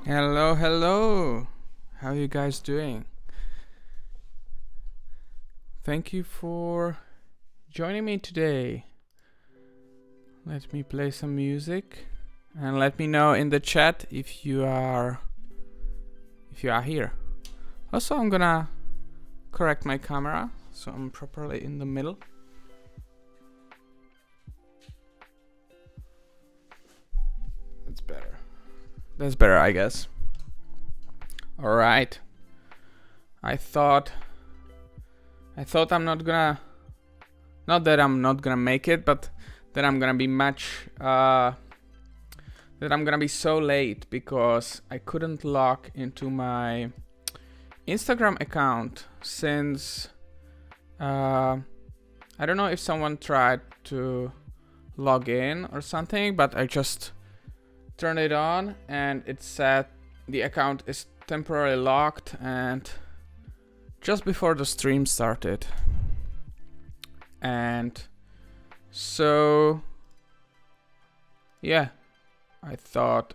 Hello, hello. How are you guys doing? Thank you for joining me today. Let me play some music and let me know in the chat if you are here. Also, I'm gonna correct my camera so I'm properly in the middle. That's better. That's better, I guess. All right. I thought I'm not gonna, not that I'm not gonna make it, but that I'm gonna be that I'm gonna be so late because I couldn't log into my Instagram account since I don't know if someone tried to log in or something, but I just turned it on and it said the account is temporarily locked, and just before the stream started. And so yeah, I thought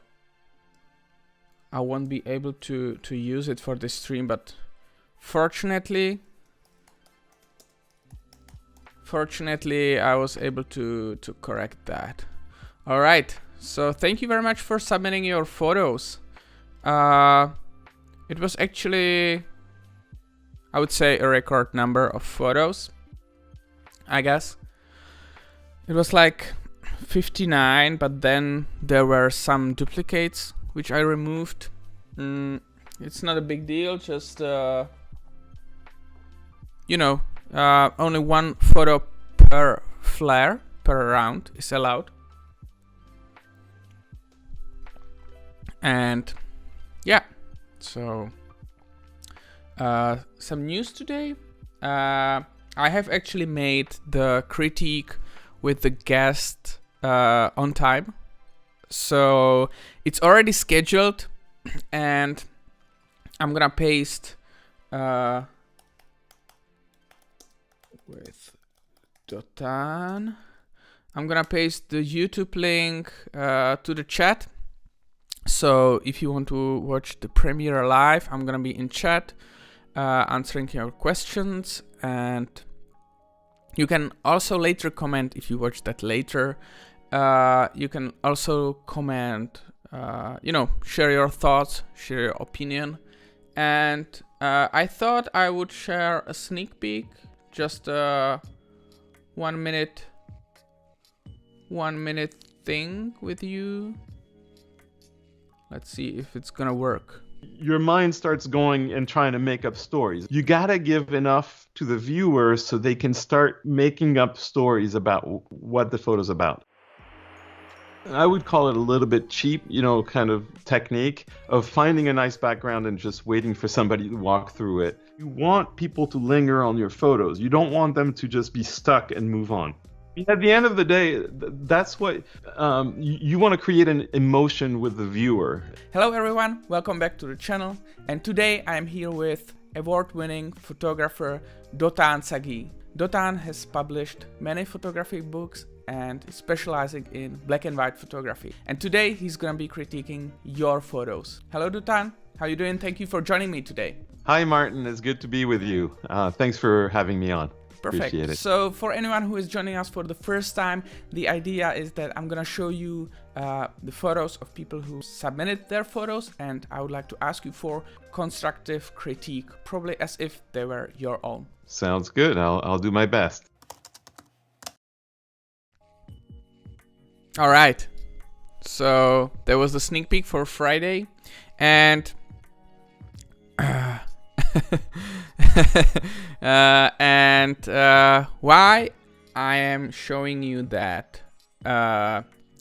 I won't be able to use it for this stream, but fortunately I was able to correct that. All right, so thank you very much for submitting your photos. It was actually, I would say, a record number of photos, I guess. It was like 59, but then there were some duplicates which I removed. It's not a big deal, just only one photo per flare per round is allowed. And yeah, so some news today. I have actually made the critique with the guest on time, so it's already scheduled, and I'm gonna paste with Dotan. I'm gonna paste the YouTube link to the chat. So if you want to watch the premiere live, I'm gonna be in chat answering your questions, and you can also later comment if you watch that later. You can also comment, share your thoughts, share your opinion. And I thought I would share a sneak peek, just a 1 minute thing with you. Let's see if it's gonna work. Your mind starts going and trying to make up stories. You gotta give enough to the viewers so they can start making up stories about what the photo's about. I would call it a little bit cheap, kind of technique of finding a nice background and just waiting for somebody to walk through it. You want people to linger on your photos. You don't want them to just be stuck and move on. At the end of the day, that's what you want to create an emotion with the viewer. Hello everyone, welcome back to the channel, and today I am here with award-winning photographer Dotan Sagi. Dotan has published many photography books and is specializing in black and white photography. And today he's gonna be critiquing your photos. Hello Dotan, how you doing? Thank you for joining me today. Hi Martin, it's good to be with you. Thanks for having me on. Perfect. So for anyone who is joining us for the first time, the idea is that I'm gonna show you the photos of people who submitted their photos, and I would like to ask you for constructive critique, probably as if they were your own. Sounds good. I'll do my best. All right. So there was the sneak peek for Friday, and why I am showing you that,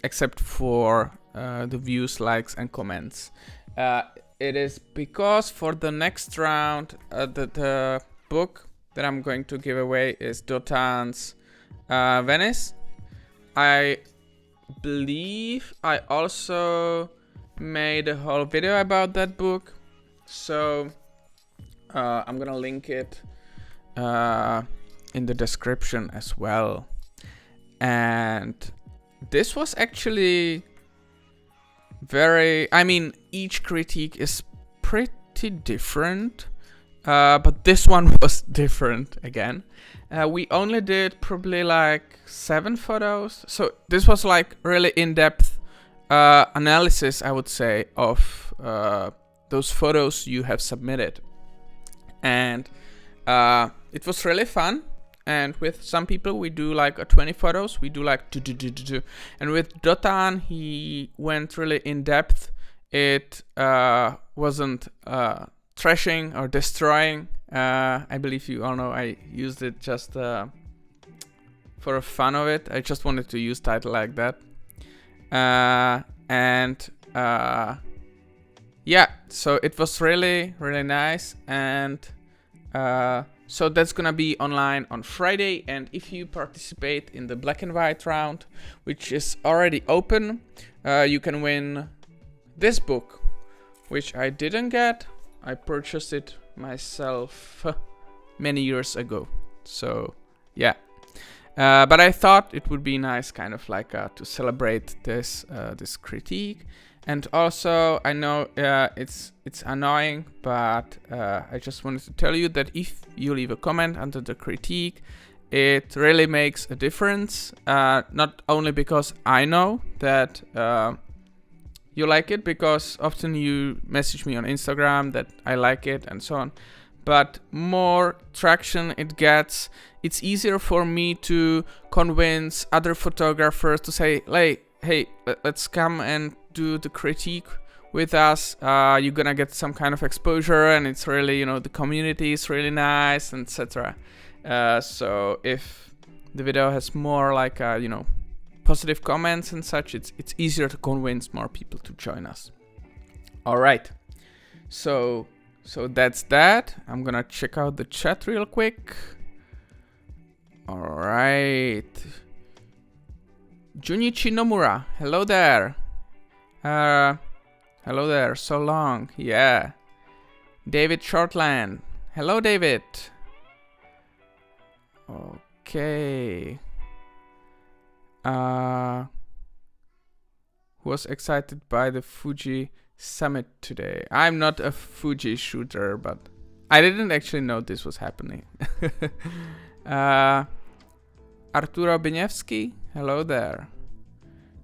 except for the views, likes, and comments, it is because for the next round, the book that I'm going to give away is Dotan's Venice. I believe I also made a whole video about that book, so I'm gonna link it in the description as well. And this was actually I mean, each critique is pretty different, but this one was different again. We only did probably like 7 photos, so this was like really in-depth analysis, I would say, of those photos you have submitted. And it was really fun. And with some people, we do like 20 photos. We do like do. And with Dotan, he went really in depth. It wasn't trashing or destroying. I believe you all know I used it just for the fun of it. I just wanted to use title like that. Yeah, so it was really, really nice. And so that's gonna be online on Friday, and if you participate in the black and white round, which is already open, you can win this book, which I didn't get. I purchased it myself many years ago. So yeah, but I thought it would be nice, kind of like to celebrate this this critique. And also, I know it's annoying, but I just wanted to tell you that if you leave a comment under the critique, it really makes a difference. Not only because I know that you like it, because often you message me on Instagram that I like it and so on. But more traction it gets, it's easier for me to convince other photographers to say, like, hey, let's come and do the critique with us. You're gonna get some kind of exposure, and it's really, you know, the community is really nice, and etc. So if the video has more like you know, positive comments and such, it's easier to convince more people to join us. All right, so that's that. I'm gonna check out the chat real quick. All right, Junichi Nomura, hello there. Hello there, so long, yeah. David Shortland, hello David. Okay. Who was excited by the Fuji summit today? I'm not a Fuji shooter, but I didn't actually know this was happening. Arturo Beniewski, hello there.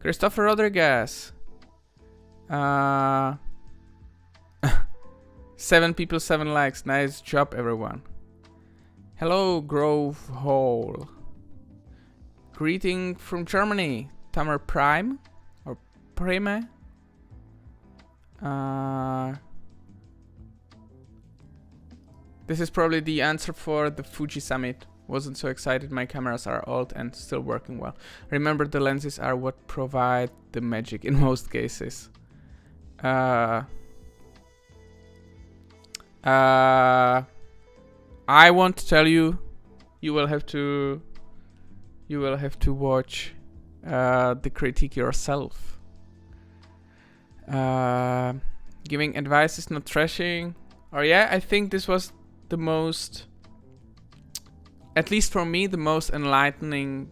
Christopher Rodriguez. 7 people, 7 likes. Nice job, everyone. Hello, Grove Hall. Greeting from Germany. Tamer Prime or Prime. This is probably the answer for the Fuji summit. Wasn't so excited. My cameras are old and still working well. Remember, the lenses are what provide the magic in most cases. I won't tell you. You will have to watch the critique yourself. Giving advice is not trashing. Or yeah, I think this was the most, at least for me, the most enlightening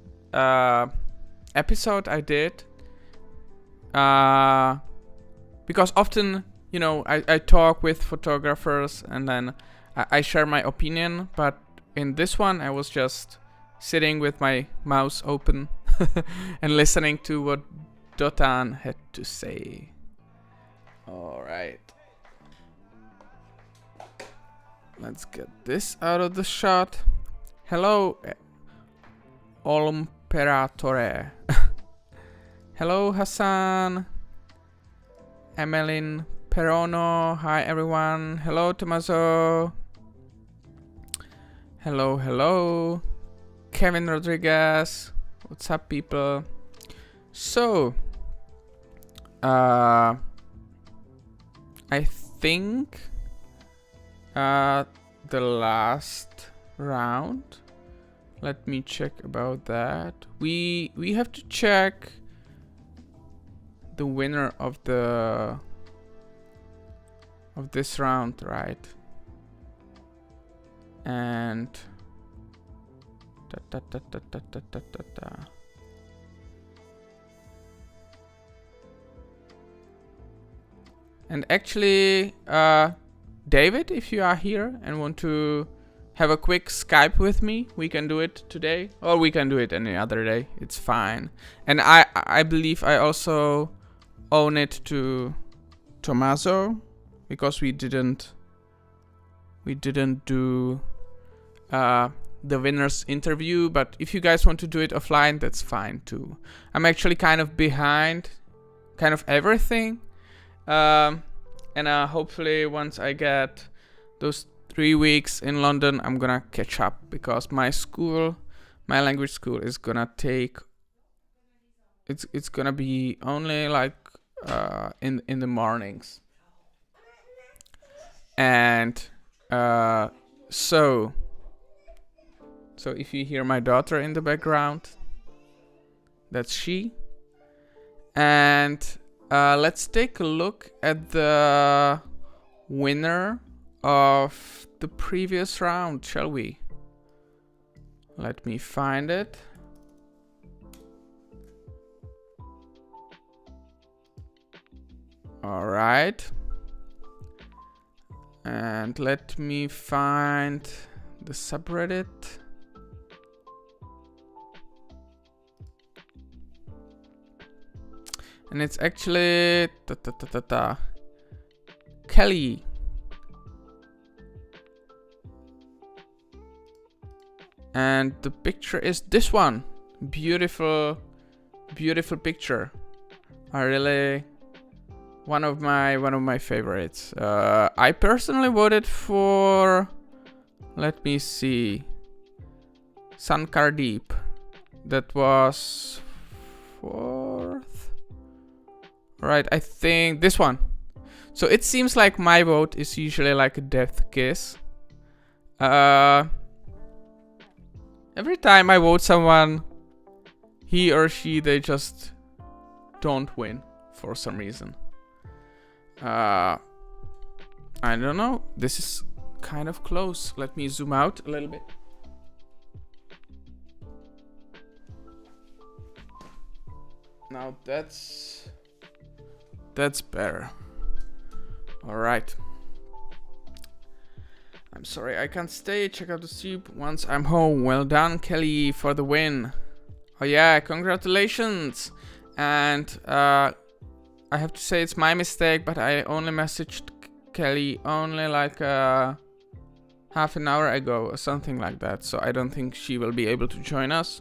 episode I did. Because often, you know, I talk with photographers and then I share my opinion, but in this one I was just sitting with my mouse open and listening to what Dotan had to say. Alright. Let's get this out of the shot. Hello, Olmperatore. Hello, Hassan. Emeline Perono. Hi, everyone. Hello, Tommaso. Hello. Kevin Rodriguez. What's up, people? So, I think the last round. Let me check about that. We have to check the winner of this round, right? And And actually, David, if you are here and want to have a quick Skype with me, we can do it today, or we can do it any other day. It's fine. And I believe I also own it to Tommaso, because we didn't do the winner's interview. But if you guys want to do it offline, that's fine too. I'm actually kind of behind kind of everything, and hopefully once I get those 3 weeks in London, I'm gonna catch up, because my language school is gonna take, it's gonna be only like in the mornings. And so if you hear my daughter in the background, that's she. And let's take a look at the winner of the previous round, shall we? Let me find it. All right. And let me find the subreddit. And it's actually Kelly. And the picture is this one. Beautiful, beautiful picture. One of my favorites. I personally voted for, let me see, Sankardeep. That was 4th. Right, I think this one. So it seems like my vote is usually like a death kiss. Every time I vote someone, he or she, they just don't win for some reason. I don't know. This is kind of close. Let me zoom out a little bit. Now that's better. All right. I'm sorry I can't stay. Check out the soup once I'm home. Well done, Kelly, for the win. Oh yeah, congratulations. And I have to say it's my mistake, but I only messaged Kelly only like half an hour ago or something like that. So I don't think she will be able to join us.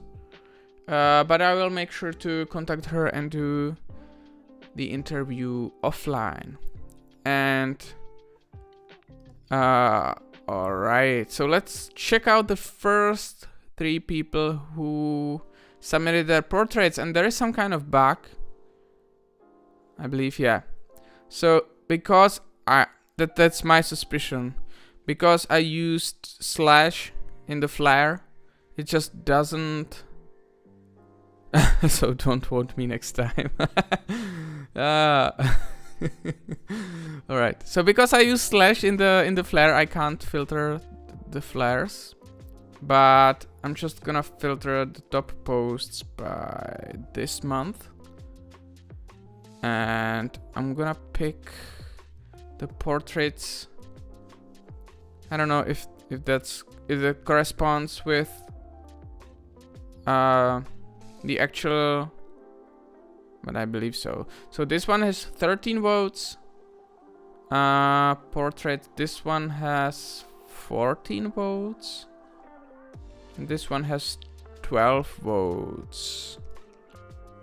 But I will make sure to contact her and do the interview offline. And alright, so let's check out the first 3 people who submitted their portraits. And there is some kind of bug, I believe, yeah. So because that's my suspicion, because I used slash in the flare, it just doesn't. So don't vote me next time. Alright, so because I use slash in the flare, I can't filter the flares, but I'm just gonna filter the top posts by this month, and I'm gonna pick the portraits. I don't know if it corresponds with the actual, but I believe so. So this one has 13 votes. Portrait, this one has 14 votes. And this one has 12 votes.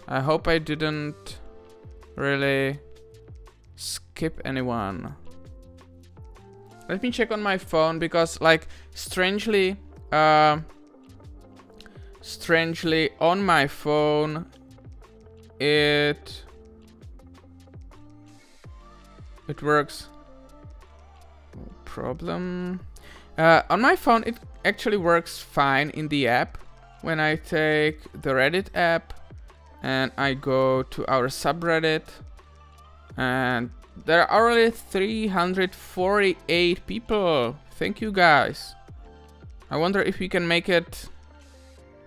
I hope I didn't really skip anyone. Let me check on my phone, because like strangely on my phone it works. No problem. On my phone it actually works fine in the app. When I take the Reddit app and I go to our subreddit, and there are already 348 people. Thank you guys. I wonder if we can make it,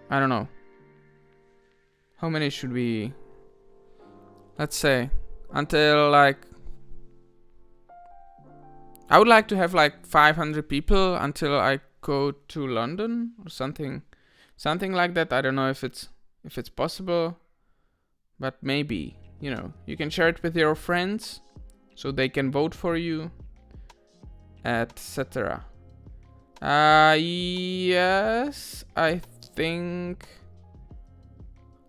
I don't know. How many should we? Let's say until like I would like to have like 500 people until I go to London or something like that. I don't know if it's possible, but maybe, you know, you can share it with your friends so they can vote for you, etc. Yes, I think,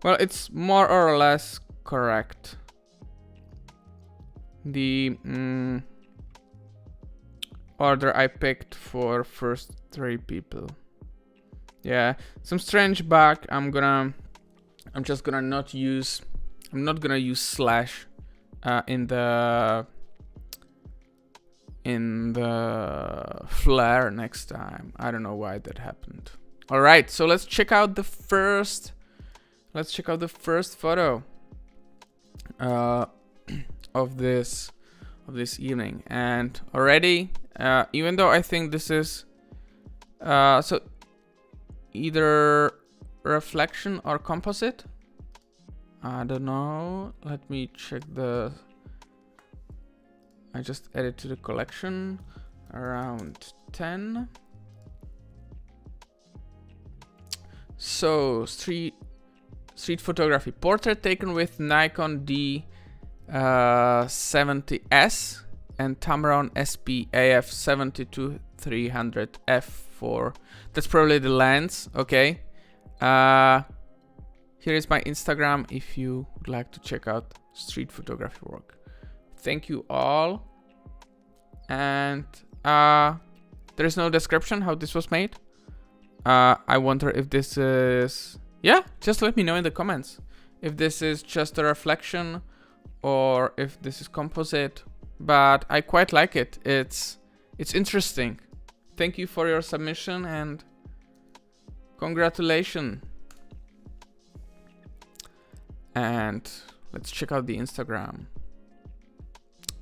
well, it's more or less correct. The order I picked for first 3 people. Yeah, some strange bug. I'm just gonna not use slash in the flare next time. I don't know why that happened. All right, so let's check out the first photo of this evening. And already, even though I think this is so either reflection or composite, I don't know. Let me check I just added to the collection around 10. So street photography, portrait taken with Nikon D70S and Tamron SP AF 72-300 f4. That's probably the lens. Okay. Here is my Instagram if you would like to check out street photography work. Thank you all. And there is no description how this was made. I wonder if this is... Yeah, just let me know in the comments if this is just a reflection or if this is composite. But I quite like it. It's interesting. Thank you for your submission and congratulations. And let's check out the Instagram.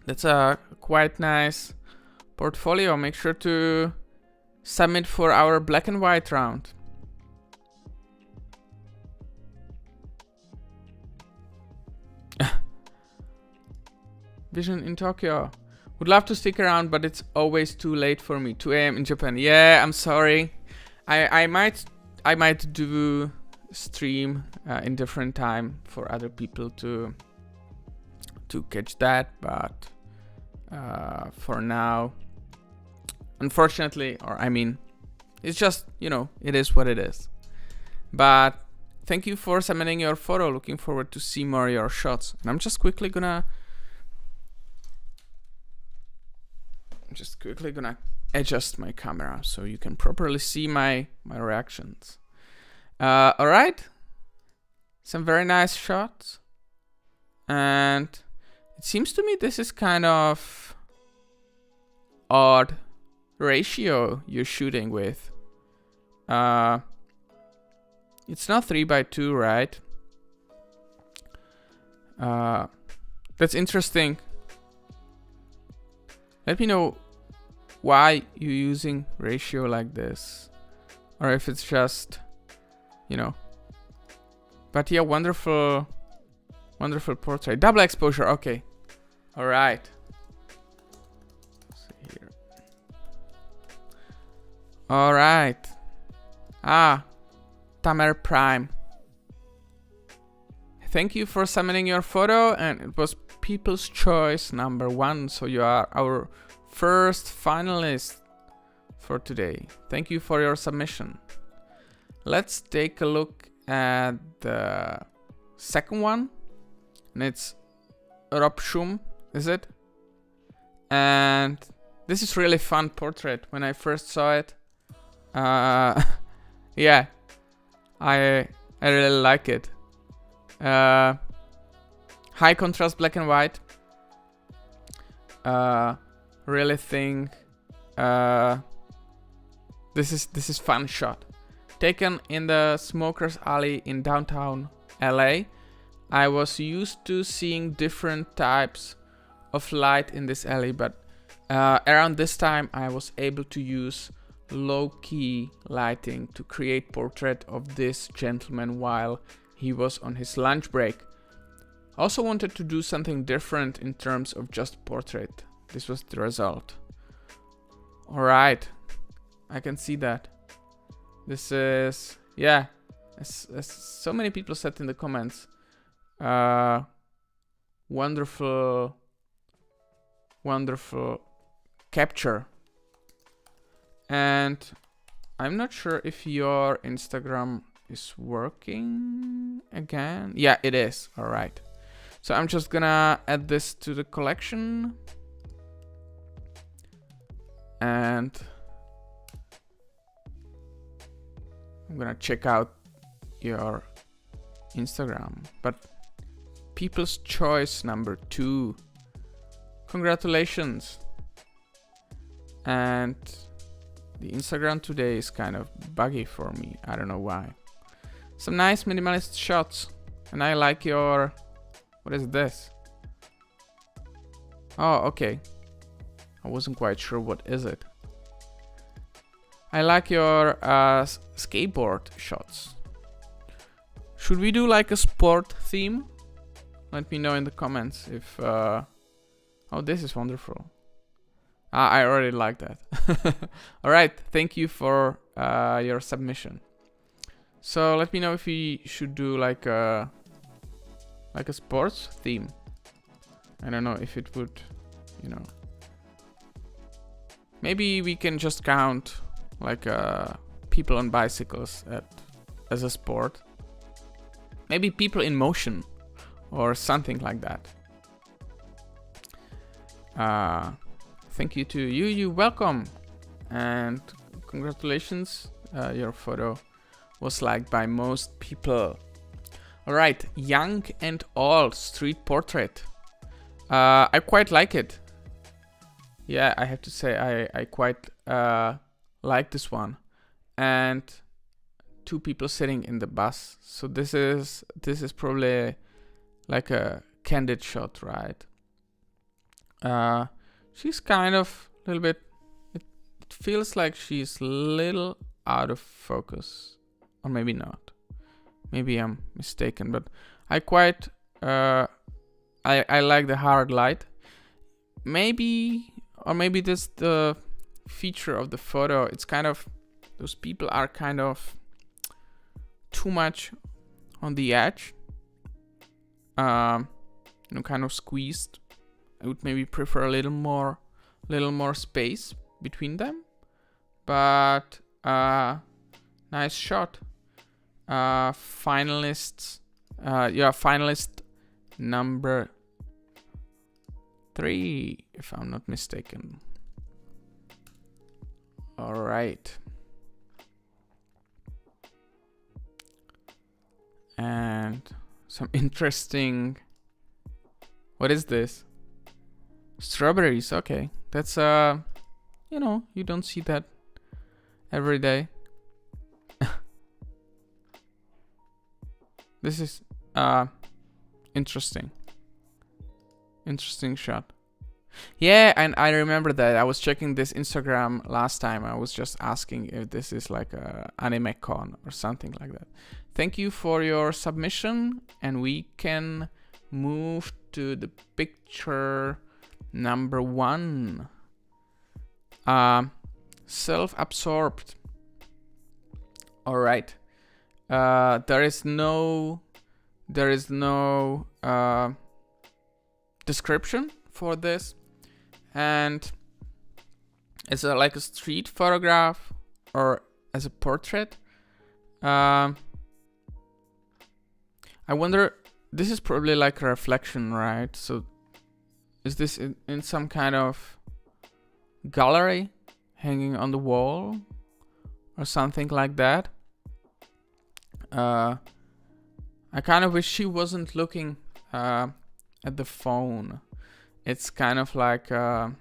That's a quite nice portfolio. Make sure to submit for our black and white round. Vision in Tokyo. Would love to stick around, but it's always too late for me. 2 a.m. in Japan. Yeah, I'm sorry. I might do stream in different time for other people to catch that, but for now, unfortunately, or I mean, it's just, you know, it is what it is. But thank you for submitting your photo. Looking forward to see more of your shots. And I'm just quickly gonna adjust my camera so you can properly see my reactions. All right, some very nice shots, and it seems to me this is kind of odd ratio you're shooting with. It's not 3:2, right? That's interesting. Let me know why you're using ratio like this, or if it's just, you know. But yeah, wonderful portrait. Double exposure, okay. All right. Let's see here. All right. Tamer Prime. Thank you for submitting your photo, and it was People's Choice number 1, so you are our first finalist for today. Thank you for your submission. Let's take a look at the second one, and it's Rob Schum, is it? And this is really fun portrait. When I first saw it, yeah, I really like it. High contrast black and white. Really think this is fun shot. Taken in the Smokers Alley in downtown LA. I was used to seeing different types of light in this alley, but around this time I was able to use low-key lighting to create portrait of this gentleman while he was on his lunch break. Also wanted to do something different in terms of just portrait. This was the result. All right, I can see that. This is, yeah, as so many people said in the comments, wonderful capture. And I'm not sure if your Instagram is working again. Yeah, it is. All right. So I'm just gonna add this to the collection. And I'm gonna check out your Instagram. But People's Choice number 2. Congratulations. And the Instagram today is kind of buggy for me. I don't know why. Some nice minimalist shots. And I like your... What is this? Oh, okay. I wasn't quite sure what is it. I like your skateboard shots. Should we do like a sport theme? Let me know in the comments if... Oh, this is wonderful. I already like that. Alright, thank you for your submission. So let me know if we should do like a sports theme. I don't know if it would, you know. Maybe we can just count like people on bicycles as a sport. Maybe people in motion or something like that. Thank you to you, welcome, and congratulations. Your photo was liked by most people. All right, young and old street portrait. I quite like it. Yeah, I have to say I quite like this one. And 2 people sitting in the bus. So this is probably like a candid shot, right? She's kind of a little bit, it feels like she's a little out of focus, or maybe not. Maybe I'm mistaken, but I quite, I like the hard light. Maybe this the feature of the photo. It's kind of, those people are kind of too much on the edge, kind of squeezed. I would maybe prefer a little more space between them, but nice shot. Finalist number 3, if I'm not mistaken. All right. And some interesting, what is this? Strawberries, okay. That's, you know, you don't see that every day. This is, interesting. Interesting shot. Yeah, and I remember that. I was checking this Instagram last time. I was just asking if this is like a anime con or something like that. Thank you for your submission, and we can move to the picture number 1. Self-absorbed. All right. There is no description for this, and it's like a street photograph or as a portrait. I wonder, this is probably like a reflection, right? So is this in some kind of gallery hanging on the wall or something like that? I kind of wish she wasn't looking at the phone. It's kind of like, but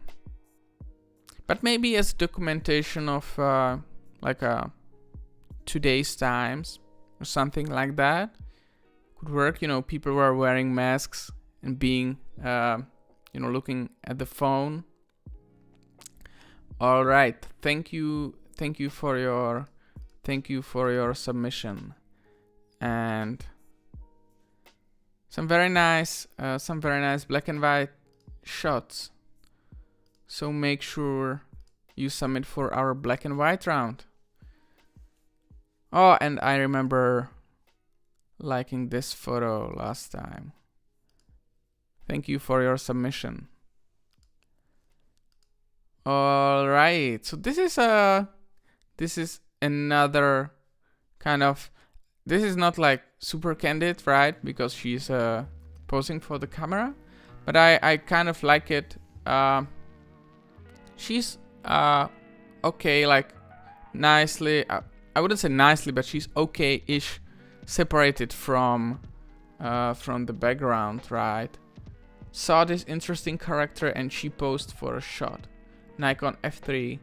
maybe as documentation of like today's times or something like that could work. You know, people were wearing masks and being, you know, looking at the phone. All right, thank you for your submission. And some very nice black and white shots. So make sure you submit for our black and white round. Oh, and I remember liking this photo last time. Thank you for your submission. All right, so this is another kind of, this is not like super candid, right? Because she's posing for the camera, but I kind of like it. She's okay, like nicely. I wouldn't say nicely, but she's okay-ish separated from the background, right? Saw this interesting character and she posed for a shot. Nikon F3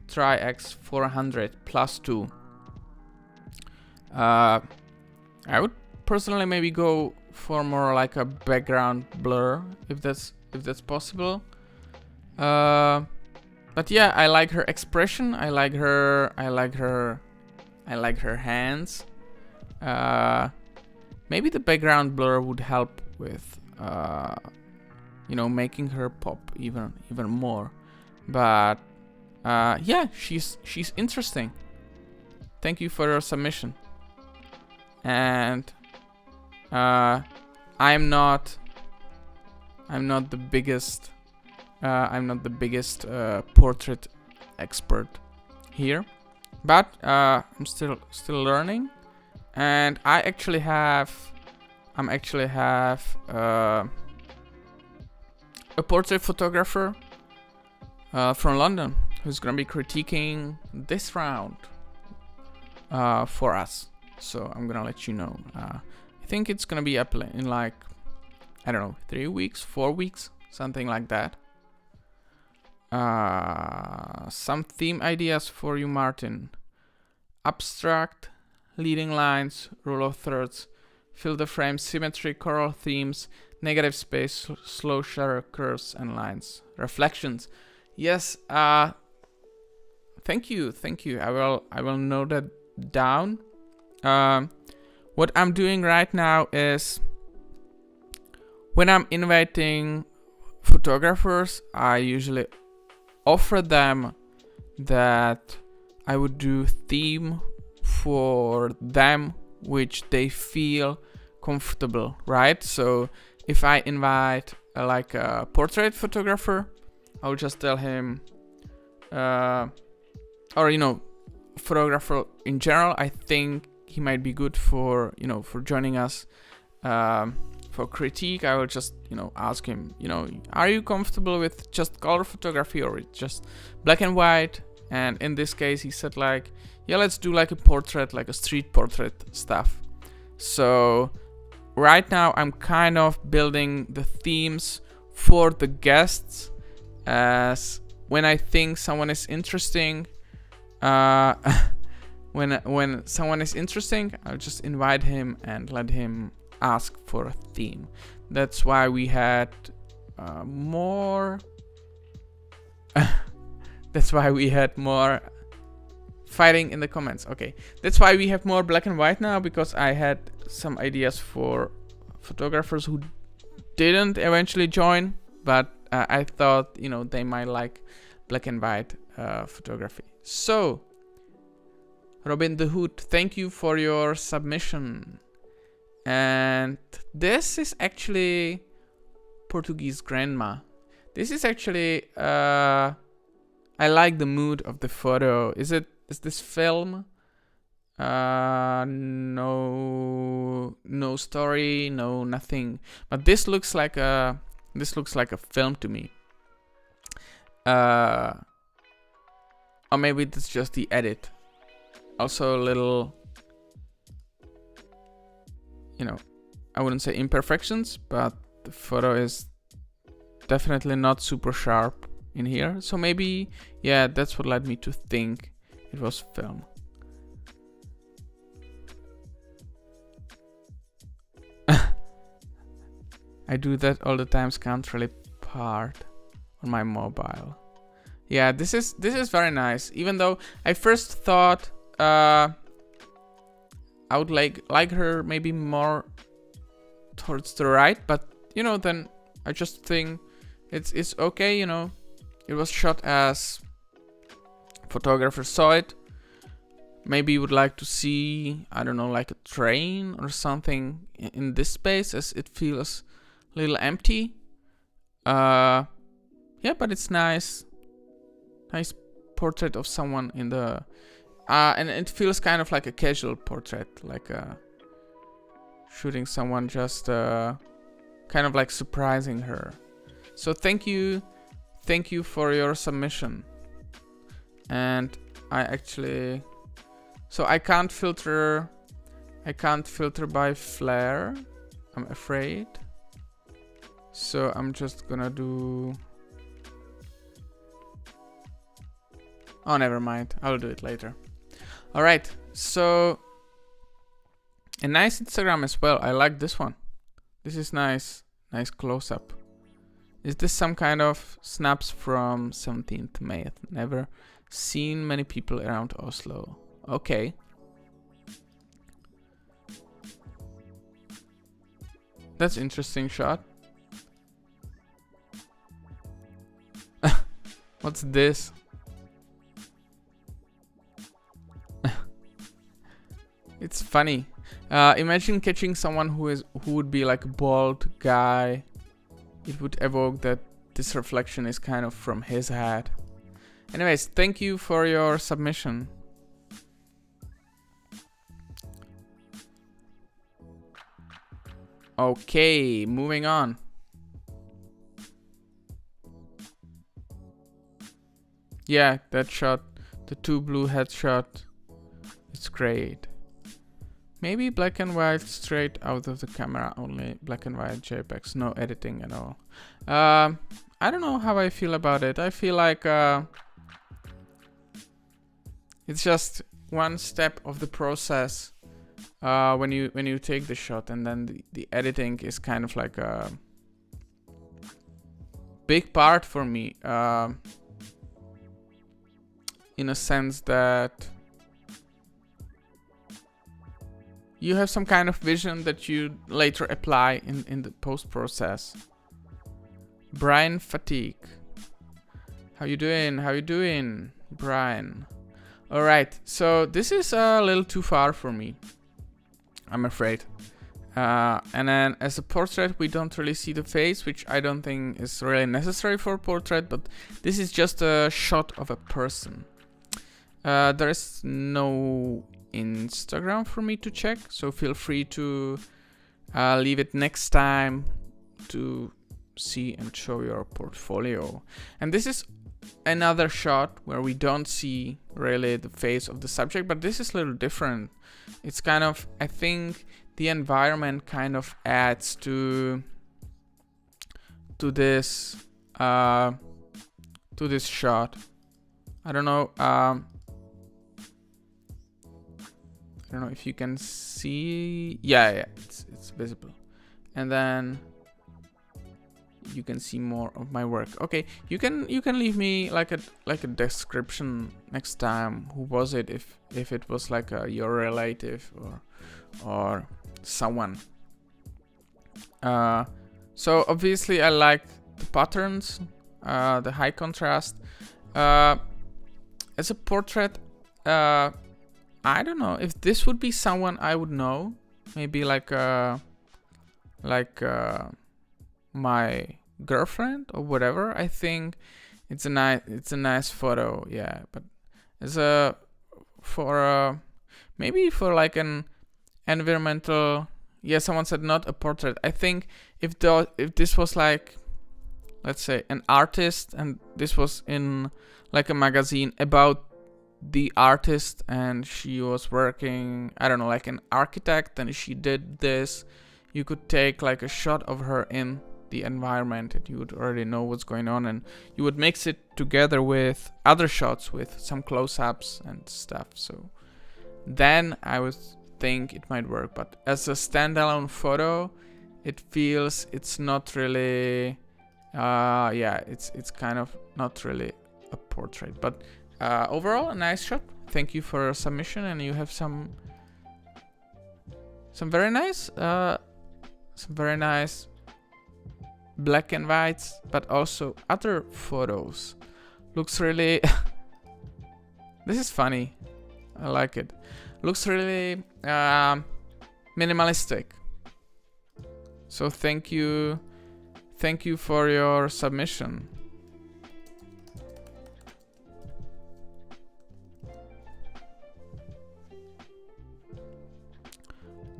Tri-X 400 +2. I would personally maybe go for more like a background blur if that's possible. But yeah, I like her expression. I like her hands. Maybe the background blur would help with making her pop even more. But yeah, she's interesting. Thank you for your submission. And I'm not the biggest portrait expert here, but I'm still learning. And I'm actually have a portrait photographer from London who's gonna be critiquing this round for us. So I'm gonna let you know. I think it's gonna be up in like, I don't know, 3 weeks, 4 weeks, something like that. Some theme ideas for you, Martin. Abstract, leading lines, rule of thirds, fill the frame, symmetry, choral themes, negative space, slow shutter curves and lines, reflections. Yes, thank you. I will note that down. What I'm doing right now is, when I'm inviting photographers, I usually offer them that I would do theme for them which they feel comfortable, right? So if I invite like a portrait photographer, I'll just tell him, photographer in general, I think he might be good for joining us for critique. I will just ask him, are you comfortable with just color photography or just black and white? And in this case he said like, yeah, let's do like a portrait, like a street portrait stuff. So right now I'm kind of building the themes for the guests, as when I think someone is interesting, when someone is interesting, I'll just invite him and let him ask for a theme. That's why we had more fighting in the comments. Okay, that's why we have more black and white now, because I had some ideas for photographers who didn't eventually join, but I thought they might like black and white photography. So Robin the Hood, thank you for your submission. And this is actually Portuguese grandma. This is actually I like the mood of the photo. Is this film? No story, no nothing. But this looks like a film to me. Or maybe it's just the edit. Also a little, I wouldn't say imperfections, but the photo is definitely not super sharp in here. So maybe, yeah, that's what led me to think it was film. I do that all the time, can't really part on my mobile. Yeah, this is very nice. Even though I first thought I would like her maybe more towards the right, but then I just think it's okay. It was shot as photographer saw it. Maybe you would like to see, I don't know, like a train or something in this space, as it feels a little empty. Yeah, but it's nice. Nice portrait of someone in the... and it feels kind of like a casual portrait, like shooting someone, just kind of like surprising her. So thank you for your submission. And I actually... So I can't filter by flare, I'm afraid. So I'm just gonna do... Oh, never mind. I'll do it later. Alright, so... A nice Instagram as well. I like this one. This is nice. Nice close-up. Is this some kind of snaps from 17th May? I've never seen many people around Oslo. Okay. That's interesting shot. What's this? It's funny. Imagine catching someone who would be like a bald guy. It would evoke that this reflection is kind of from his head. Anyways, thank you for your submission. Okay, moving on. Yeah, that shot, the 2 blue headshot, it's great. Maybe black and white straight out of the camera, only black and white JPEGs, no editing at all. I don't know how I feel about it. I feel like it's just one step of the process when you take the shot, and then the editing is kind of like a big part for me, in a sense that you have some kind of vision that you later apply in the post process. Brian Fatigue, how you doing, Brian? All right, so this is a little too far for me, I'm afraid. And then as a portrait, we don't really see the face, which I don't think is really necessary for a portrait, but this is just a shot of a person. There is no Instagram for me to check, so feel free to leave it next time to see and show your portfolio. And this is another shot where we don't see really the face of the subject, but this is a little different. It's kind of, I think the environment kind of adds to this shot. I don't know if you can see. Yeah, it's visible. And then you can see more of my work. Okay, you can leave me like a description next time. Who was it? If it was like your relative or someone. So obviously I like the patterns, the high contrast. As a portrait, I don't know if this would be someone I would know. Maybe like my girlfriend or whatever. I think it's a nice photo. Yeah, but as maybe for like an environmental. Yeah, someone said not a portrait. I think if this was like, let's say, an artist, and this was in like a magazine about the artist, and she was working, I don't know, like an architect, and she did this, you could take like a shot of her in the environment, and you would already know what's going on, and you would mix it together with other shots with some close-ups and stuff. So then I would think it might work, but as a standalone photo, it feels it's not really it's kind of not really a portrait. But overall, a nice shot. Thank you for your submission, and you have some very nice black and whites, but also other photos. Looks really This is funny. I like it. Looks really minimalistic. So thank you for your submission.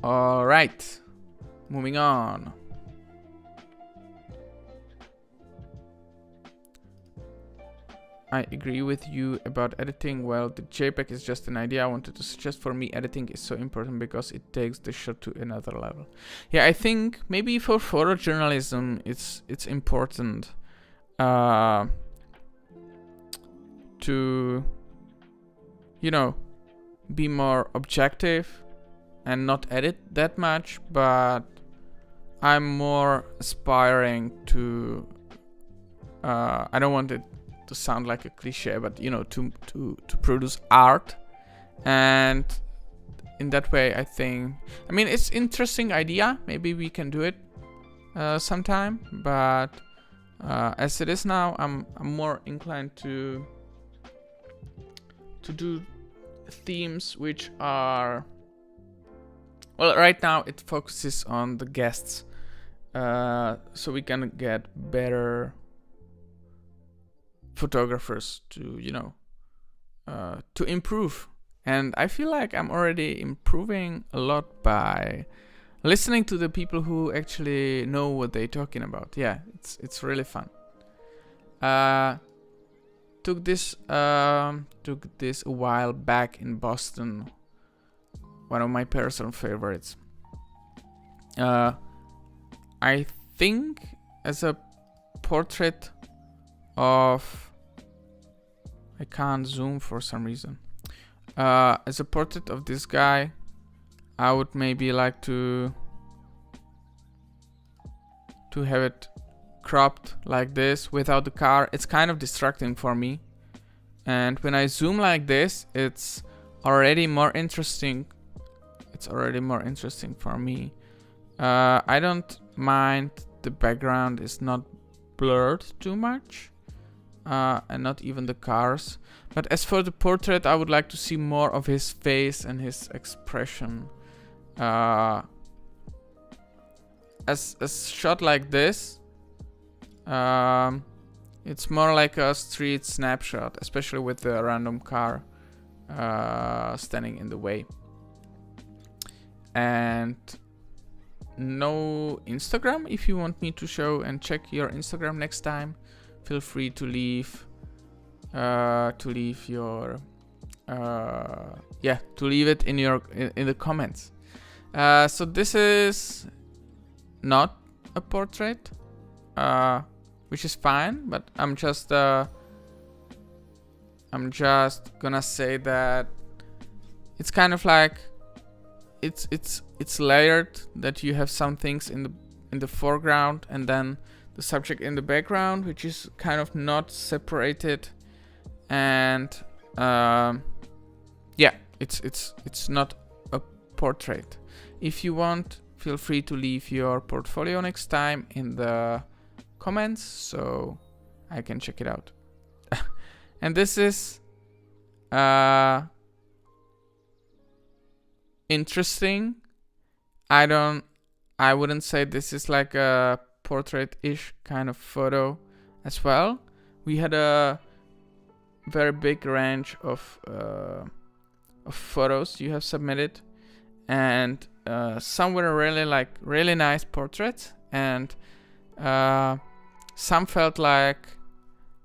All right, moving on. I agree with you about editing. Well, the JPEG is just an idea I wanted to suggest. For me, editing is so important because it takes the shot to another level. Yeah, I think maybe for photojournalism, it's important to, you know, be more objective and not edit that much, but I'm more aspiring to I don't want it to sound like a cliche, but you know, to produce art. And in that way, I think, I mean, it's interesting idea, maybe we can do it sometime, but as it is now, I'm more inclined to do themes which are, well, right now it focuses on the guests, so we can get better photographers to, you know, to improve. And I feel like I'm already improving a lot by listening to the people who actually know what they're talking about. Yeah, it's really fun. Took this a while back in Boston. One of my personal favorites. I think as a portrait of, I can't zoom for some reason. As a portrait of this guy, I would maybe like to have it cropped like this without the car. It's kind of distracting for me, and when I zoom like this, it's already more interesting. It's already more interesting for me. I don't mind the background is not blurred too much, and not even the cars. But as for the portrait, I would like to see more of his face and his expression. As shot like this, it's more like a street snapshot, especially with the random car standing in the way. And no Instagram. If you want me to show and check your Instagram next time, feel free to leave your to leave it in the comments. So this is not a portrait, which is fine, but I'm just gonna say that it's kind of like it's layered, that you have some things in the foreground and then the subject in the background, which is kind of not separated. And it's not a portrait. If you want, feel free to leave your portfolio next time in the comments so I can check it out. And this is interesting. I wouldn't say this is like a portrait-ish kind of photo as well. We had a very big range of photos you have submitted, and some were really nice portraits, and some felt like,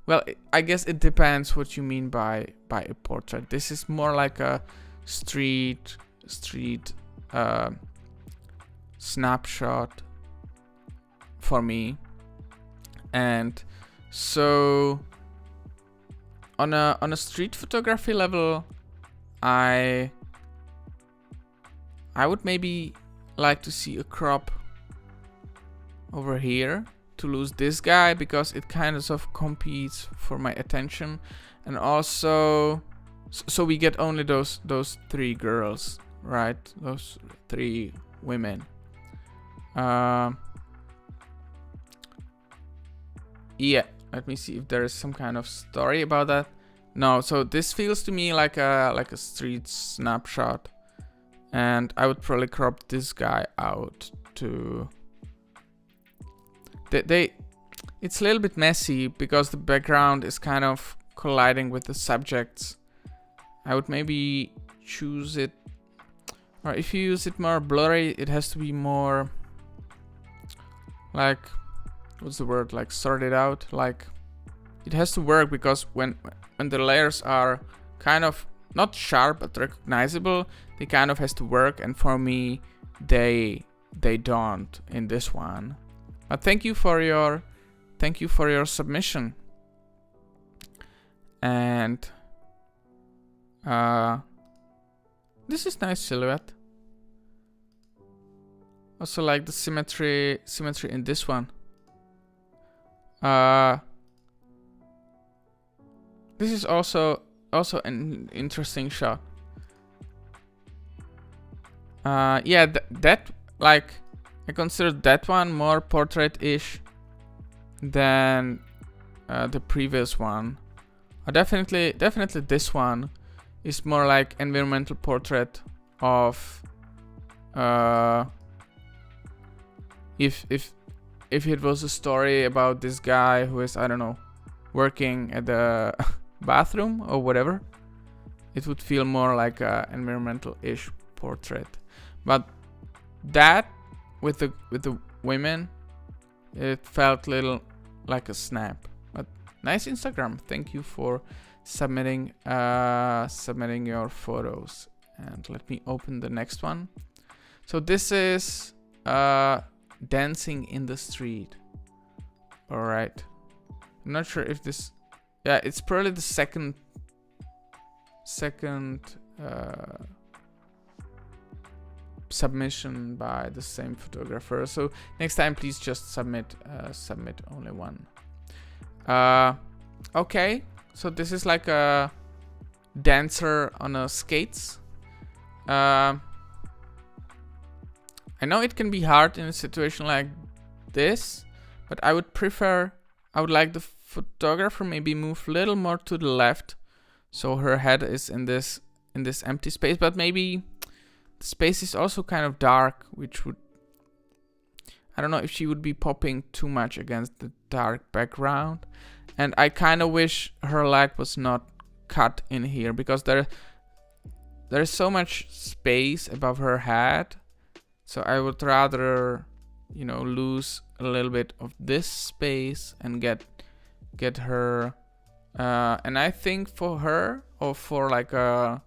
well, I guess it depends what you mean by a portrait. This is more like a street snapshot for me. And so on a street photography level, I would maybe like to see a crop over here to lose this guy, because it kind of competes for my attention. And also, so we get only those three girls, right? Those three women. Yeah, let me see if there is some kind of story about that. No, so this feels to me like a street snapshot, and I would probably crop this guy out to. It's a little bit messy because the background is kind of colliding with the subjects. I would maybe choose it, or if you use it more blurry, it has to be more like, what's the word, like sorted out. Like it has to work, because when the layers are kind of not sharp but recognizable, they kind of has to work, and for me they don't in this one. But thank you for your submission. And this is nice silhouette. Also like the symmetry in this one. This is also an interesting shot. Yeah, that like, I consider that one more portrait-ish than the previous one. Definitely this one is more like environmental portrait of if it was a story about this guy who is, I don't know, working at the bathroom or whatever, it would feel more like a environmental-ish portrait. But that with the women, it felt little like a snap. But nice Instagram. Thank you for submitting your photos. And let me open the next one. So this is dancing in the street. All right. I'm not sure if this. Yeah, it's probably the second submission by the same photographer. So next time, please just submit only one. Okay, so this is like a dancer on a skates. I know it can be hard in a situation like this, but I would like the photographer maybe move a little more to the left, so her head is in this empty space, but maybe the space is also kind of dark, which would, I don't know if she would be popping too much against the dark background. And I kind of wish her leg was not cut in here, because there is so much space above her head. So I would rather, you know, lose a little bit of this space and get her. And I think for her, or for like a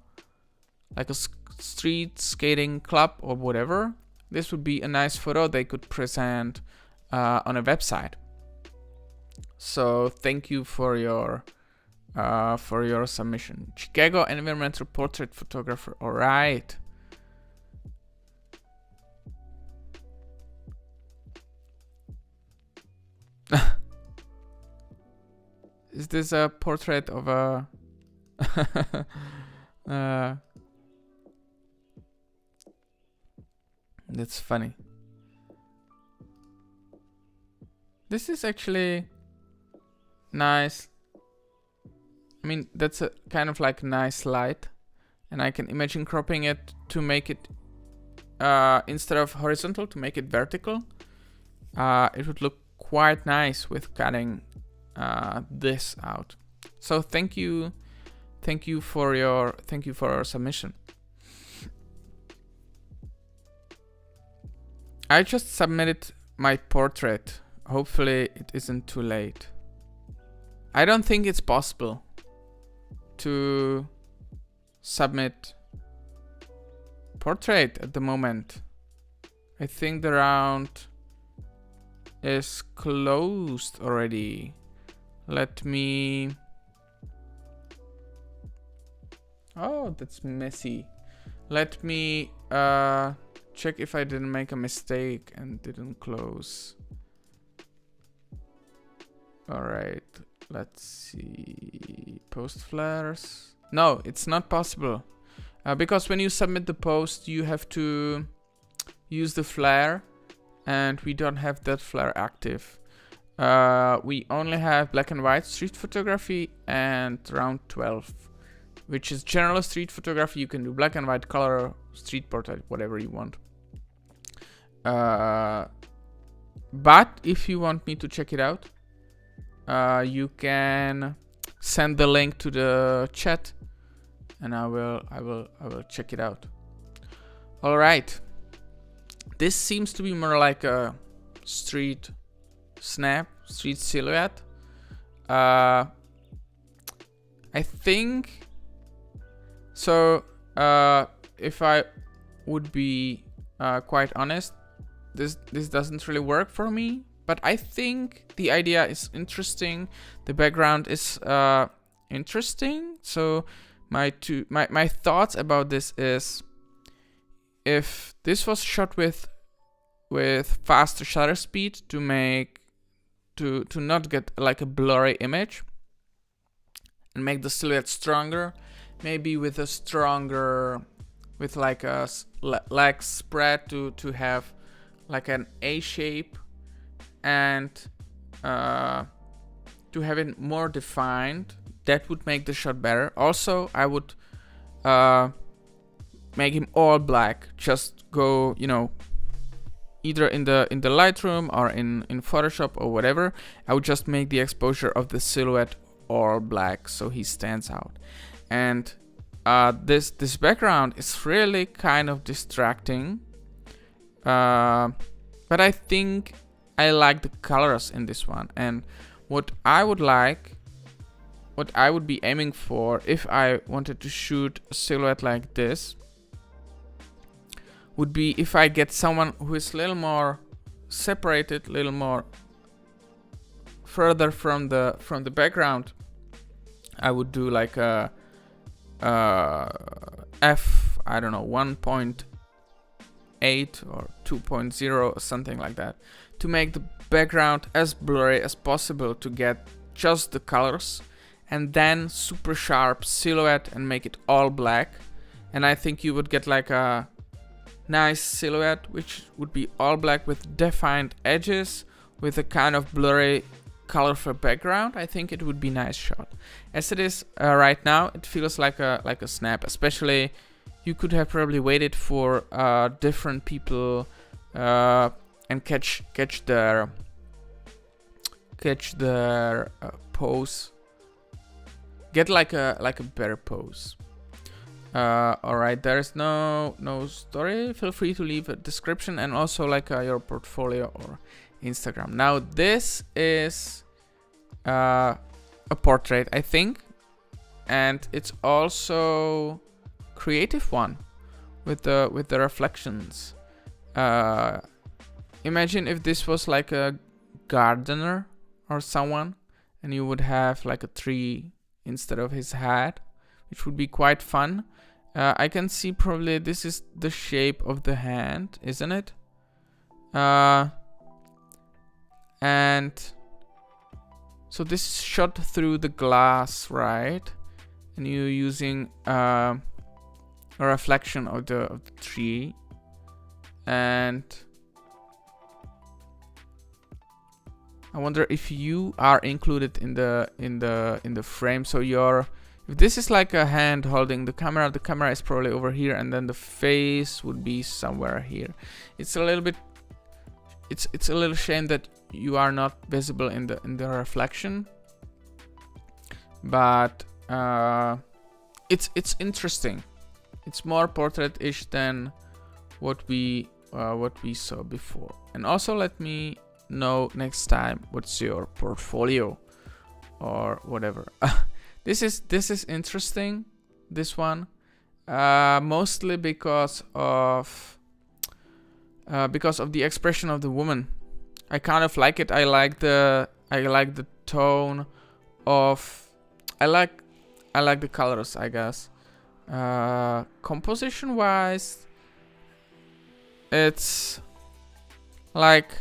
street skating club or whatever, this would be a nice photo they could present on a website. So thank you for your submission. Chicago environmental portrait photographer. All right. Is this a portrait of a that's funny. This is actually nice. I mean, that's a kind of like nice light, and I can imagine cropping it to make it instead of horizontal, to make it vertical. It would look quite nice with cutting this out. So thank you for your submission. I just submitted my portrait. Hopefully it isn't too late. I don't think it's possible to submit portrait at the moment. I think the round is closed already. Let me... Oh, that's messy. Let me check if I didn't make a mistake and didn't close. Alright, let's see. Post flares. No, it's not possible. Because when you submit the post, you have to use the flare, and we don't have that flare active. we only have black and white street photography and round 12, which is general street photography. You can do black and white, color, street portrait, whatever you want. But if you want me to check it out, you can send the link to the chat, and I will check it out. All right. This seems to be more like a street snap, street silhouette. I think so. If I would be quite honest, this doesn't really work for me. But I think the idea is interesting. The background is interesting. So my thoughts about this is, if this was shot with faster shutter speed to not get like a blurry image and make the silhouette stronger, maybe with a stronger, with like a leg spread to have like an A shape, and to have it more defined, that would make the shot better. Also, I would make him all black. Just go, either in the Lightroom or in Photoshop or whatever. I would just make the exposure of the silhouette all black so he stands out. And this background is really kind of distracting. But I think I like the colors in this one. And what I would be aiming for if I wanted to shoot a silhouette like this would be if I get someone who is a little more separated, a little more further from the background. I would do like a f, I don't know, 1.8 or 2.0 or something like that, to make the background as blurry as possible, to get just the colors, and then super sharp silhouette and make it all black. And I think you would get like a nice silhouette which would be all black with defined edges, with a kind of blurry colorful background. I think it would be a nice shot. As it is right now, it feels like a snap. Especially, you could have probably waited for different people and catch their pose. Get like a better pose. Alright, there is no story. Feel free to leave a description and also like your portfolio or Instagram. Now this is a portrait, I think, and it's also creative one with the reflections. Imagine if this was like a gardener or someone, and you would have like a tree instead of his head, which would be quite fun. I can see probably this is the shape of the hand, isn't it? And so this is shot through the glass, right? And you're using a reflection of the tree, and I wonder if you are included in the frame. So if this is like a hand holding the camera is probably over here, and then the face would be somewhere here. It's a little bit, it's a little shame that you are not visible in the reflection, but it's interesting. It's more portrait-ish than what we saw before. And also let me know next time what's your portfolio or whatever. This is interesting, this one, mostly because of the expression of the woman. I kind of like it. I like the tone of. I like the colors, I guess. Composition wise, it's like,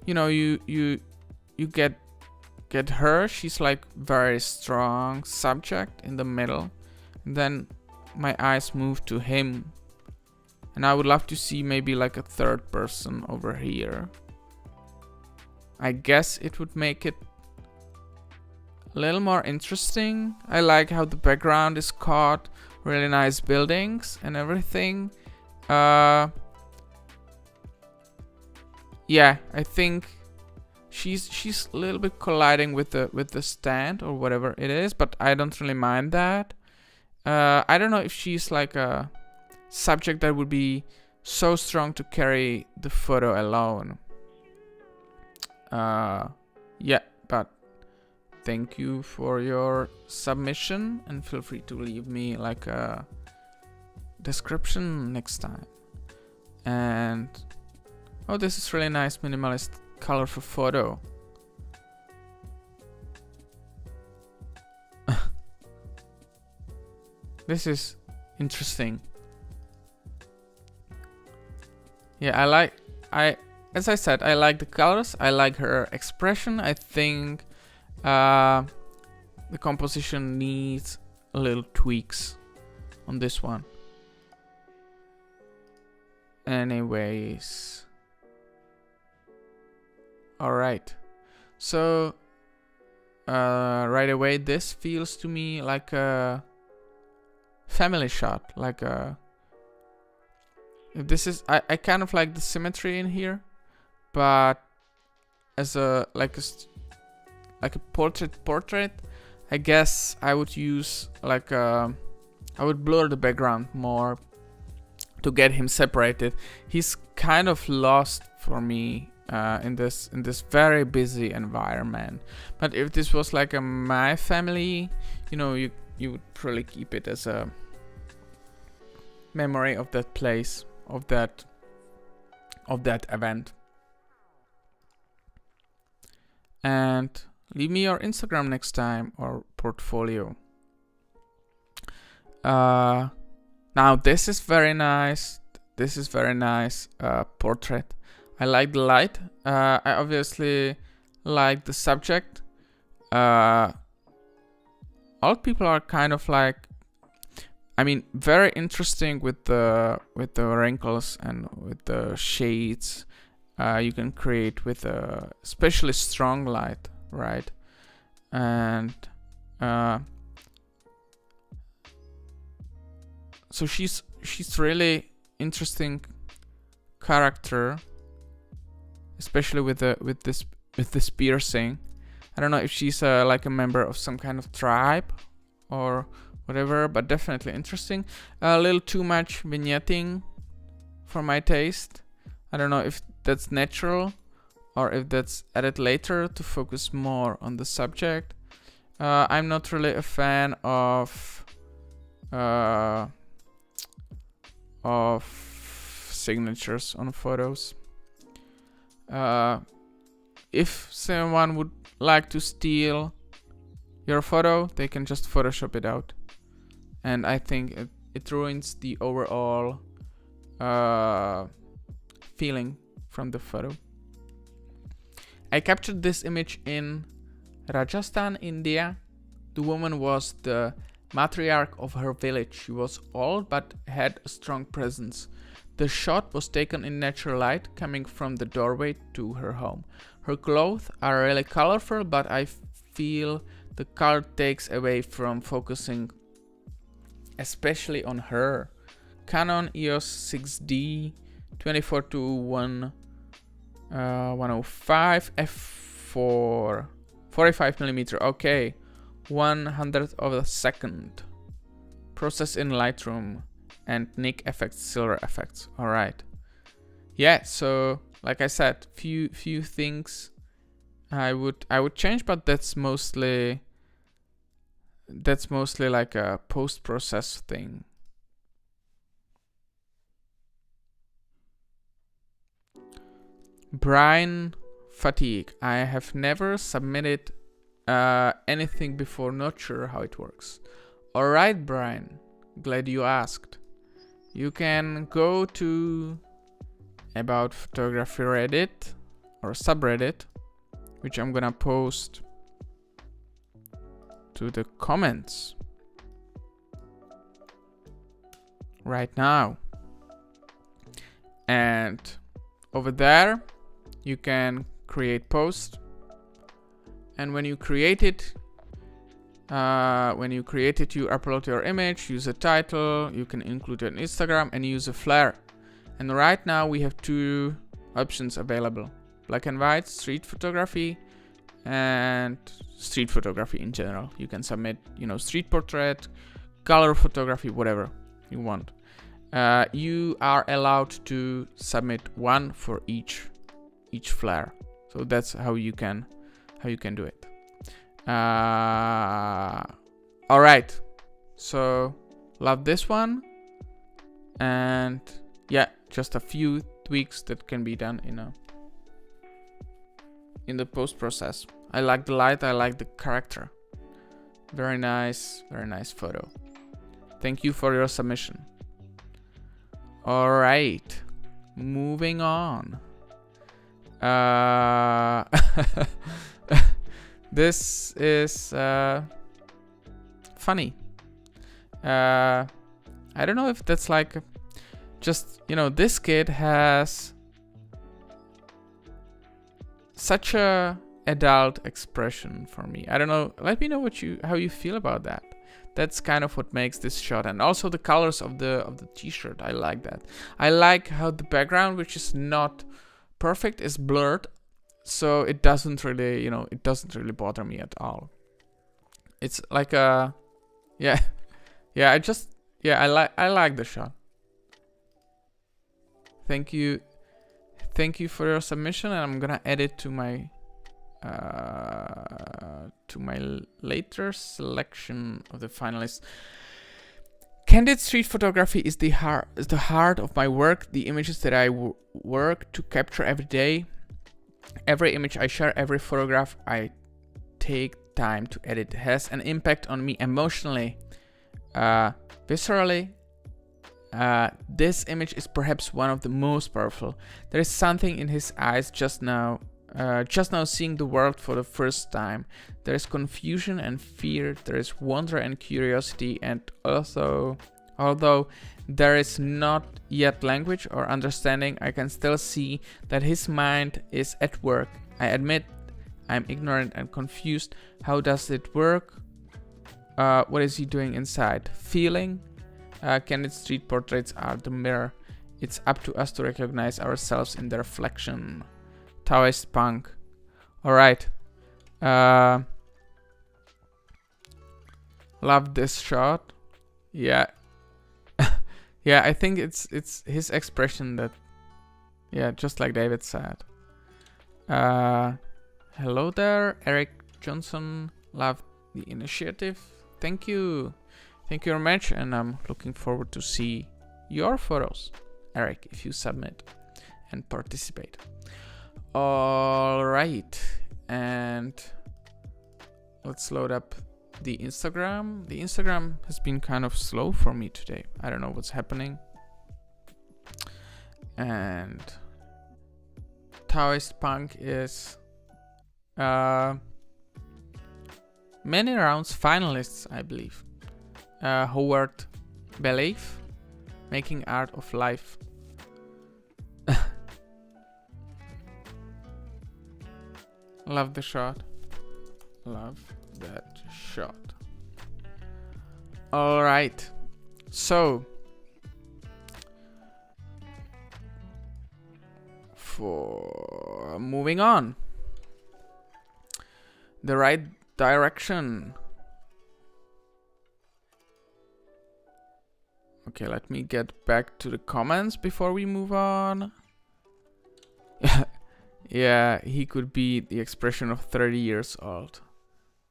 you get her. She's like very strong subject in the middle, and then my eyes move to him, and I would love to see maybe like a third person over here. I guess it would make it a little more interesting. I like how the background is caught, really nice buildings and everything. Yeah, I think she's a little bit colliding with the stand or whatever it is, but I don't really mind that. I don't know if she's like a subject that would be so strong to carry the photo alone. Yeah, but thank you for your submission, and feel free to leave me like a description next time. And oh, this is really nice minimalist colorful photo. This is interesting. Yeah, as I said, I like the colors, I like her expression. I think the composition needs a little tweaks on this one. Anyways. Alright. So right away this feels to me like a family shot, like a this is I kind of like the symmetry in here, but as a like a portrait, I guess I would use like I would blur the background more to get him separated. He's kind of lost for me in this very busy environment. But if this was like a my family, you know, you would probably keep it as a memory of that place, of that event. And leave me your Instagram next time, or portfolio. Now this is very nice. This is very nice portrait. I like the light. I obviously like the subject. All people are kind of like, I mean, very interesting with the wrinkles and with the shades you can create with a especially strong light, right? And so she's really interesting character, especially with this piercing. I don't know if she's like a member of some kind of tribe or whatever, but definitely interesting. A little too much vignetting for my taste. I don't know if that's natural or if that's added later to focus more on the subject. I'm not really a fan of signatures on photos. If someone would like to steal your photo, they can just Photoshop it out, and I think it ruins the overall feeling from the photo. I captured this image in Rajasthan, India. The woman was the matriarch of her village. She was old but had a strong presence. The shot was taken in natural light coming from the doorway to her home. Her clothes are really colorful, but I feel the color takes away from focusing especially on her. Canon EOS 6D 24-1 105 f4 45mm. Okay, 100th of a second. Process in Lightroom and Nik effects, silver effects. All right. Yeah. So like I said, few things I would change, but that's mostly like a post-process thing. Brian Fatigue. I have never submitted anything before, not sure how it works. Alright, Brian, glad you asked. You can go to About Photography Reddit or subreddit, which I'm gonna post to the comments right now. And over there you can create post. And when you create it, you upload your image, use a title, you can include an Instagram and use a flare. And right now we have two options available: black and white, street photography, and street photography in general. You can submit, street portrait, color photography, whatever you want. You are allowed to submit one for each flare. So that's how you can do it. All right. So love this one, and yeah, just a few tweaks that can be done in the post process. I like the light. I like the character. Very nice photo. Thank you for your submission. All right, moving on. This is funny. I don't know if that's like just, this kid has such a adult expression for me. I don't know. Let me know how you feel about that. That's kind of what makes this shot, and also the colors of the t-shirt. I like that. I like how the background, which is not perfect, is blurred, so it doesn't really, bother me at all. It's like I like the shot. Thank you for your submission, and I'm gonna add it to my later selection of the finalists. Candid street photography is the heart of my work. The images that I work to capture every day, every image I share, every photograph I take time to edit has an impact on me emotionally, viscerally. This image is perhaps one of the most powerful. There is something in his eyes just now seeing the world for the first time. There is confusion and fear, there is wonder and curiosity, and although there is not yet language or understanding, I can still see that his mind is at work. I admit I'm ignorant and confused. How does it work? What is he doing inside? Feeling? Candid street portraits are the mirror. It's up to us to recognize ourselves in the reflection. Taoist punk. All right. Love this shot. Yeah. Yeah, I think it's his expression that, just like David said. Hello there, Eric Johnson. Love the initiative. Thank you very much, and I'm looking forward to see your photos, Eric, if you submit and participate. All right, and let's load up the Instagram. The Instagram has been kind of slow for me today. I don't know what's happening. And Taoist Punk is many rounds finalists, I believe. Howard Belief, Making Art of Life. Love the shot. Love that shot. All right. So, for moving on. The right direction. Okay, let me get back to the comments before we move on. Yeah, he could be the expression of 30 years old.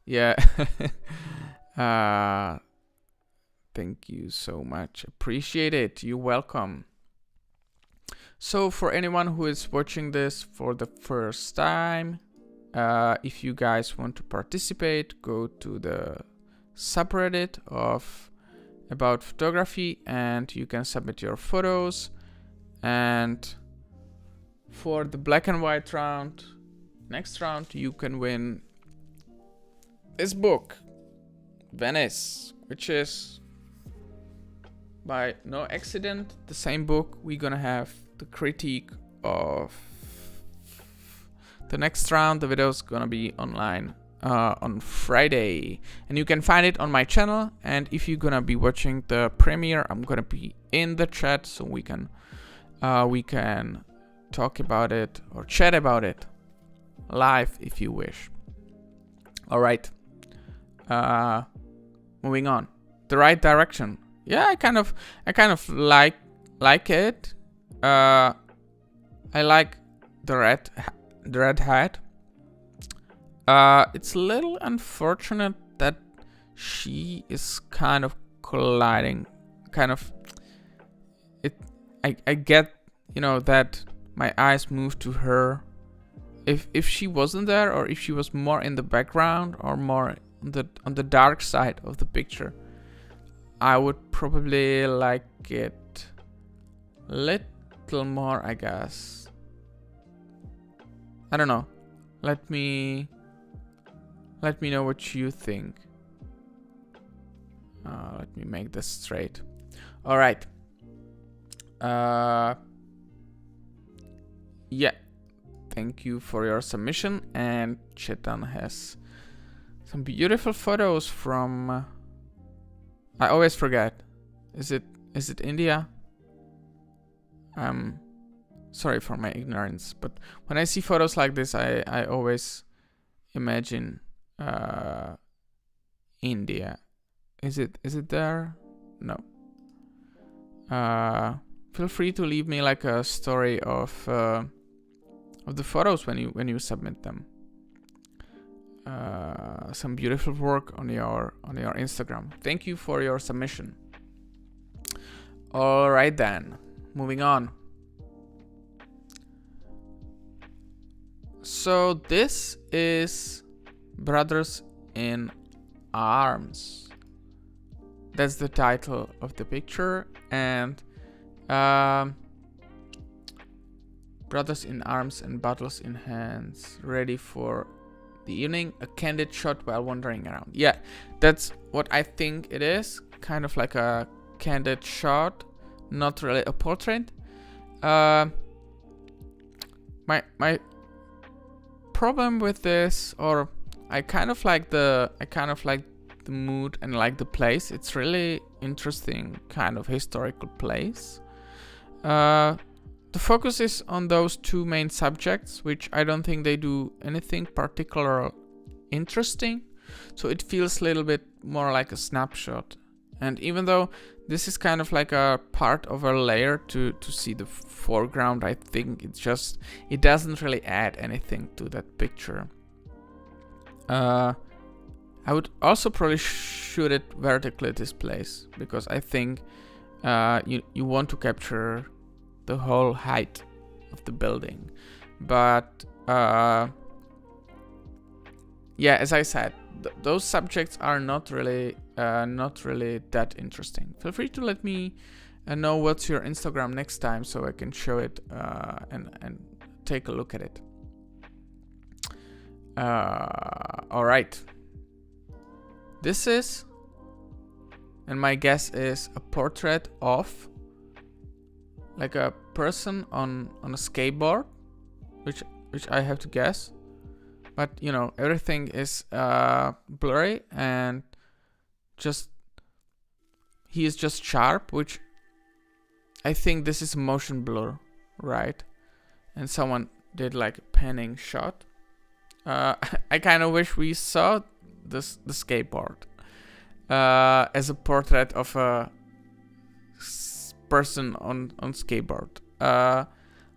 Yeah. Thank you so much. Appreciate it. You're welcome. So for anyone who is watching this for the first time, if you guys want to participate, go to the subreddit about photography and you can submit your photos. And for the black and white round, next round, you can win this book, Venice, which is by no accident the same book we're gonna have the critique of the next round, the video is gonna be online on Friday, and you can find it on my channel. And if you're gonna be watching the premiere, I'm gonna be in the chat, so we can talk about it or chat about it live if you wish. All right, moving on. The right direction. Yeah, I kind of like it. I like the red hat. It's a little unfortunate that she is kind of colliding. I get, you know, that my eyes move to her. If she wasn't there, or if she was more in the background or more on the dark side of the picture, I would probably like it a little more, I guess. I don't know. Let me know what you think. Let me make this straight. All right. Yeah. Thank you for your submission. And Chetan has some beautiful photos from. I always forget. Is it India? Sorry for my ignorance, but when I see photos like this, I always imagine India. Is it there? No. Feel free to leave me like a story of the photos when you submit them. Some beautiful work on your Instagram. Thank you for your submission. All right then, moving on. So this is Brothers in Arms. That's the title of the picture, and Brothers in Arms and Battles in Hands, ready for the evening, a candid shot while wandering around. Yeah, that's what I think it is. Kind of like a candid shot, not really a portrait. My problem with this, or I kind of like the mood and like the place. It's really interesting, kind of historical place. The focus is on those two main subjects, which I don't think they do anything particular interesting. So it feels a little bit more like a snapshot. And even though this is kind of like a part of a layer to see the foreground, I think it doesn't really add anything to that picture. I would also probably shoot it vertically, this place, because I think you want to capture the whole height of the building. But yeah, as I said, those subjects are not really that interesting. Feel free to let me know what's your Instagram next time, so I can show it and take a look at it. All right. This is, and my guess is, a portrait of like a person on a skateboard, which I have to guess. But you know, everything is blurry, and he is just sharp, which I think this is a motion blur, right? And someone did like a panning shot. I kind of wish we saw the skateboard as a portrait of a person on skateboard.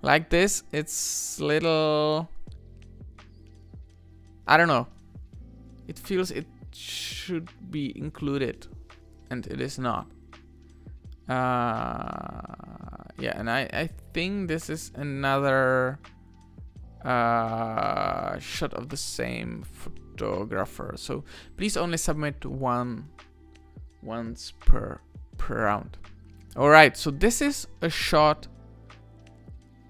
Like this, it's little, I don't know. It feels it should be included, and it is not. Yeah, and I think this is another shot of the same photographer. So please only submit once per round. All right, so this is a shot.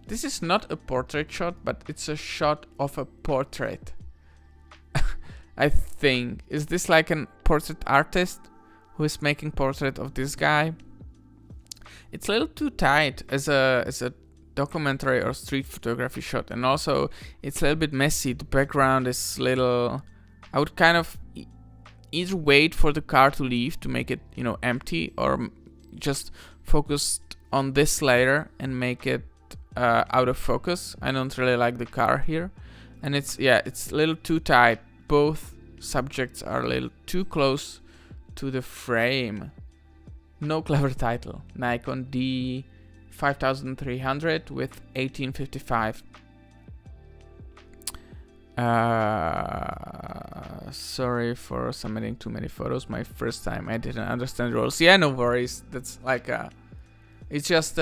This is not a portrait shot, but it's a shot of a portrait. I think. Is this like a portrait artist who is making portrait of this guy? It's a little too tight as a documentary or street photography shot, and also it's a little bit messy. The background is little. I would kind of either wait for the car to leave to make it, you know, empty, or just focus on this layer and make it out of focus. I don't really like the car here, and it's a little too tight. Both subjects are a little too close to the frame. No clever title. Nikon D5300 with 1855. Sorry for submitting too many photos. My first time, I didn't understand the rules. Yeah, no worries. That's like it's just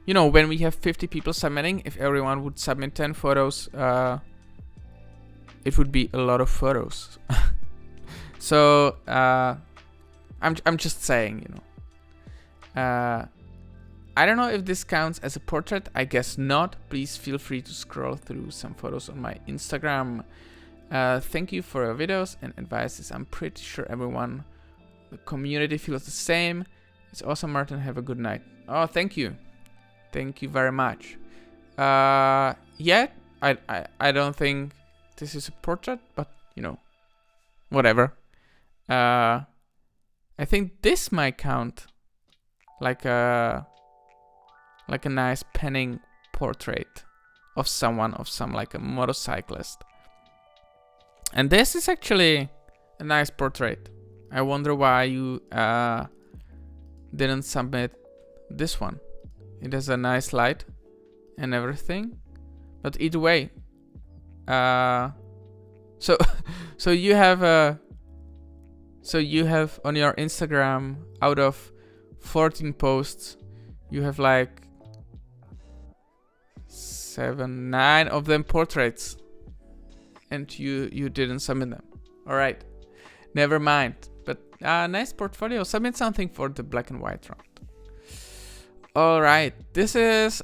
you know, when we have 50 people submitting, if everyone would submit 10 photos, it would be a lot of photos. So I'm just saying, you know. I don't know if this counts as a portrait. I guess not. Please feel free to scroll through some photos on my Instagram. Thank you for your videos and advices. I'm pretty sure everyone, the community, feels the same. It's awesome, Martin. Have a good night. Oh, thank you. Thank you very much. Yeah, I don't think this is a portrait, but you know, whatever. I think this might count like a nice penning portrait of someone, of some, like a motorcyclist. And this is actually a nice portrait. I wonder why you didn't submit this one. It has a nice light and everything, but either way, so you have on your Instagram, out of 14 posts, you have like 9 of them portraits, and you didn't submit them. All right, never mind. But nice portfolio. Submit something for the black and white round. All right, this is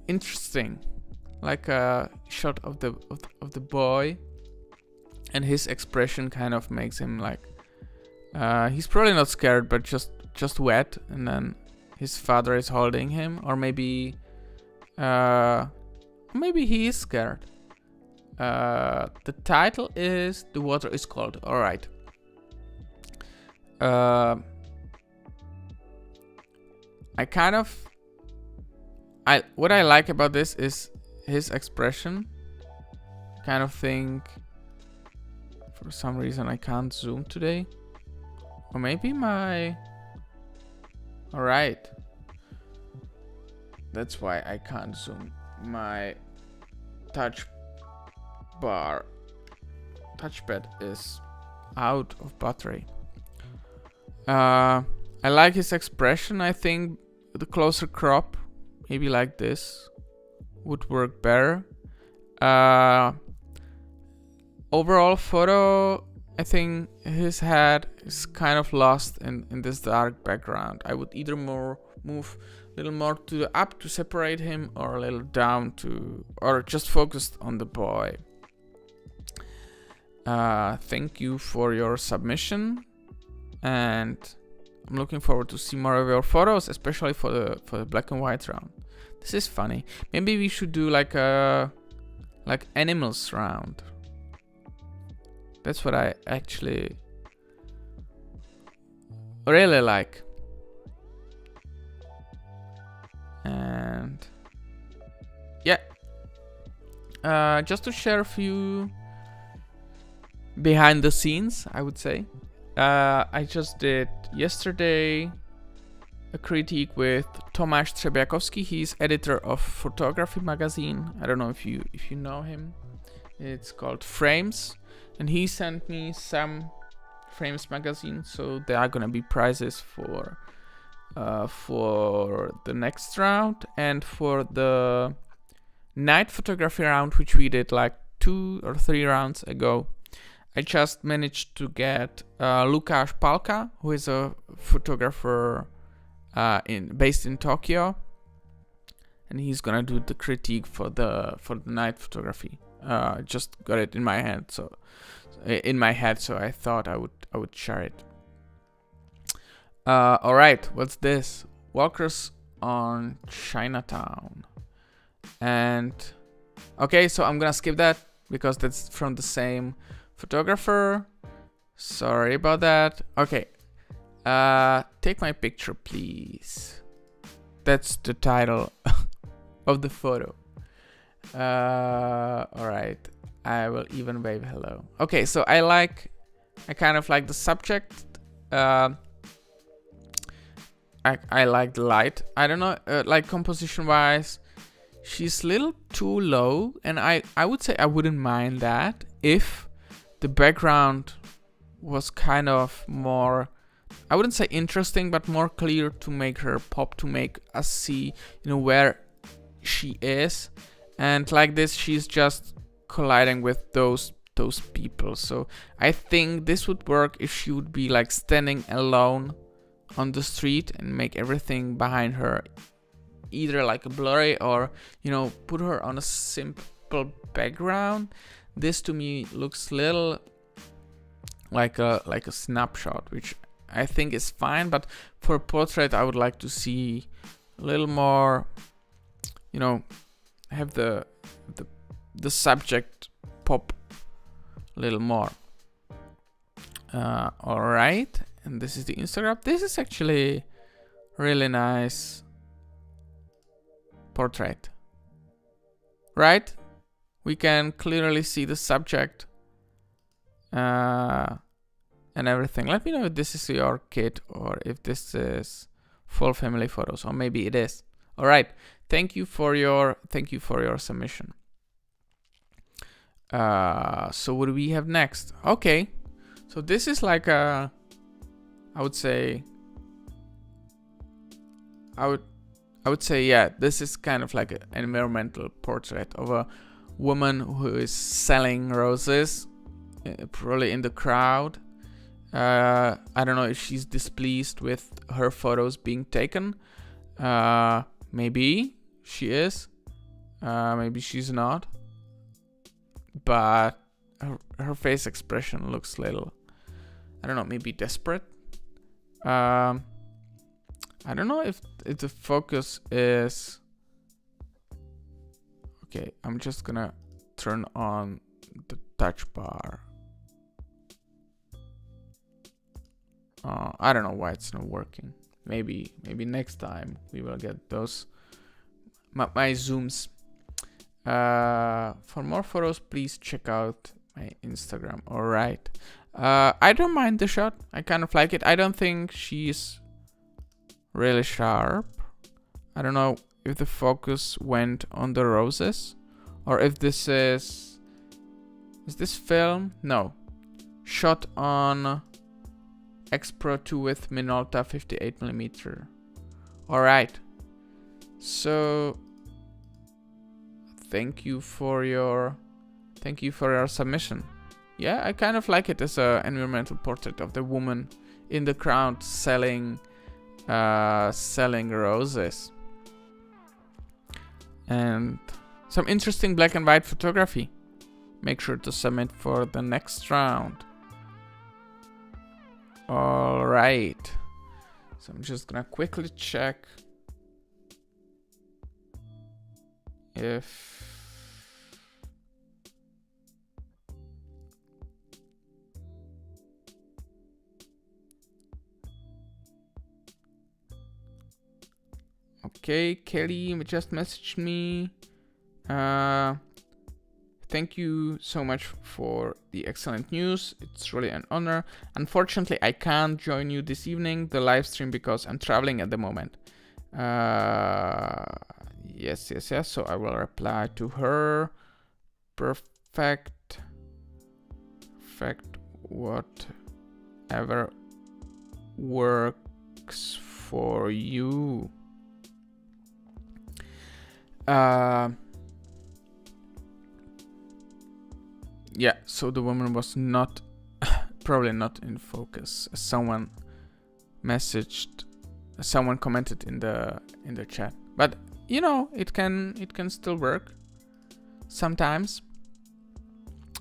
interesting, like a shot of the boy, and his expression kind of makes him like he's probably not scared, but just wet, and then his father is holding him, or maybe he is scared. The title is "The Water is Cold." All right. What I like about this is his expression. Kind of think, for some reason I can't zoom today, or maybe my. All right. That's why I can't zoom. My touchpad is out of battery. I like his expression. I think the closer crop, maybe like this, would work better. Overall photo, I think his head is kind of lost in this dark background. I would either move a little more to the up to separate him, or a little down or just focused on the boy. Thank you for your submission, and I'm looking forward to see more of your photos, especially for the black and white round. This is funny. Maybe we should do like animals round. That's what I actually really like. And yeah, just to share a few behind the scenes, I would say. I just did yesterday a critique with Tomáš Třebiakovský. He's editor of Photography magazine. I don't know if you know him. It's called Frames, and he sent me some Frames magazine, so there are gonna be prizes for the next round, and for the night photography round, which we did like 2 or 3 rounds ago. I just managed to get Lukáš Palka, who is a photographer based in Tokyo, and he's gonna do the critique for the night photography. Just got it in my head, so I thought I would share it. All right, what's this? Walkers on Chinatown. And okay, so I'm gonna skip that because that's from the same photographer. Sorry about that. Okay. Take my picture, please. That's the title of the photo. All right. I will even wave hello. Okay, so I kind of like the subject. I like the light. I don't know, like composition wise, she's a little too low, and I would say I wouldn't mind that if the background was kind of more, I wouldn't say interesting, but more clear to make her pop, to make us see, where she is. And like this, she's just colliding with those people. So I think this would work if she would be like standing alone on the street and make everything behind her either like a blurry or put her on a simple background. This to me looks little like a snapshot, which I think is fine, but for a portrait I would like to see a little more, have the subject pop a little more. All right, and this is the Instagram. This is actually really nice portrait, right? We can clearly see the subject and everything. Let me know if this is your kid or if this is full family photos, or maybe it is. All right, thank you for your submission. So what do we have next? Okay, so this is like I would say, yeah, this is kind of like an environmental portrait of a woman who is selling roses, probably in the crowd. I don't know if she's displeased with her photos being taken. Maybe she is. Maybe she's not. But her face expression looks little, I don't know, maybe desperate. I don't know if the focus is... Okay, I'm just gonna turn on the touch bar. I don't know why it's not working. Maybe next time we will get those my zooms. For more photos, please check out my Instagram. All right. I don't mind the shot. I kind of like it. I don't think she's really sharp. I don't know if the focus went on the roses or if this is this film? No. Shot on X Pro 2 with Minolta 58mm. All right. So thank you for your submission. Yeah, I kind of like it as an environmental portrait of the woman in the crowd selling roses. And some interesting black and white photography. Make sure to submit for the next round. All right. So I'm just gonna quickly check if okay, Kelly just messaged me. Thank you so much for the excellent news. It's really an honor. Unfortunately, I can't join you this evening, the live stream, because I'm traveling at the moment. Yes. So I will reply to her. Perfect. Whatever works for you. Yeah, so the woman was not, probably not in focus. Someone commented in the chat. But it can still work sometimes.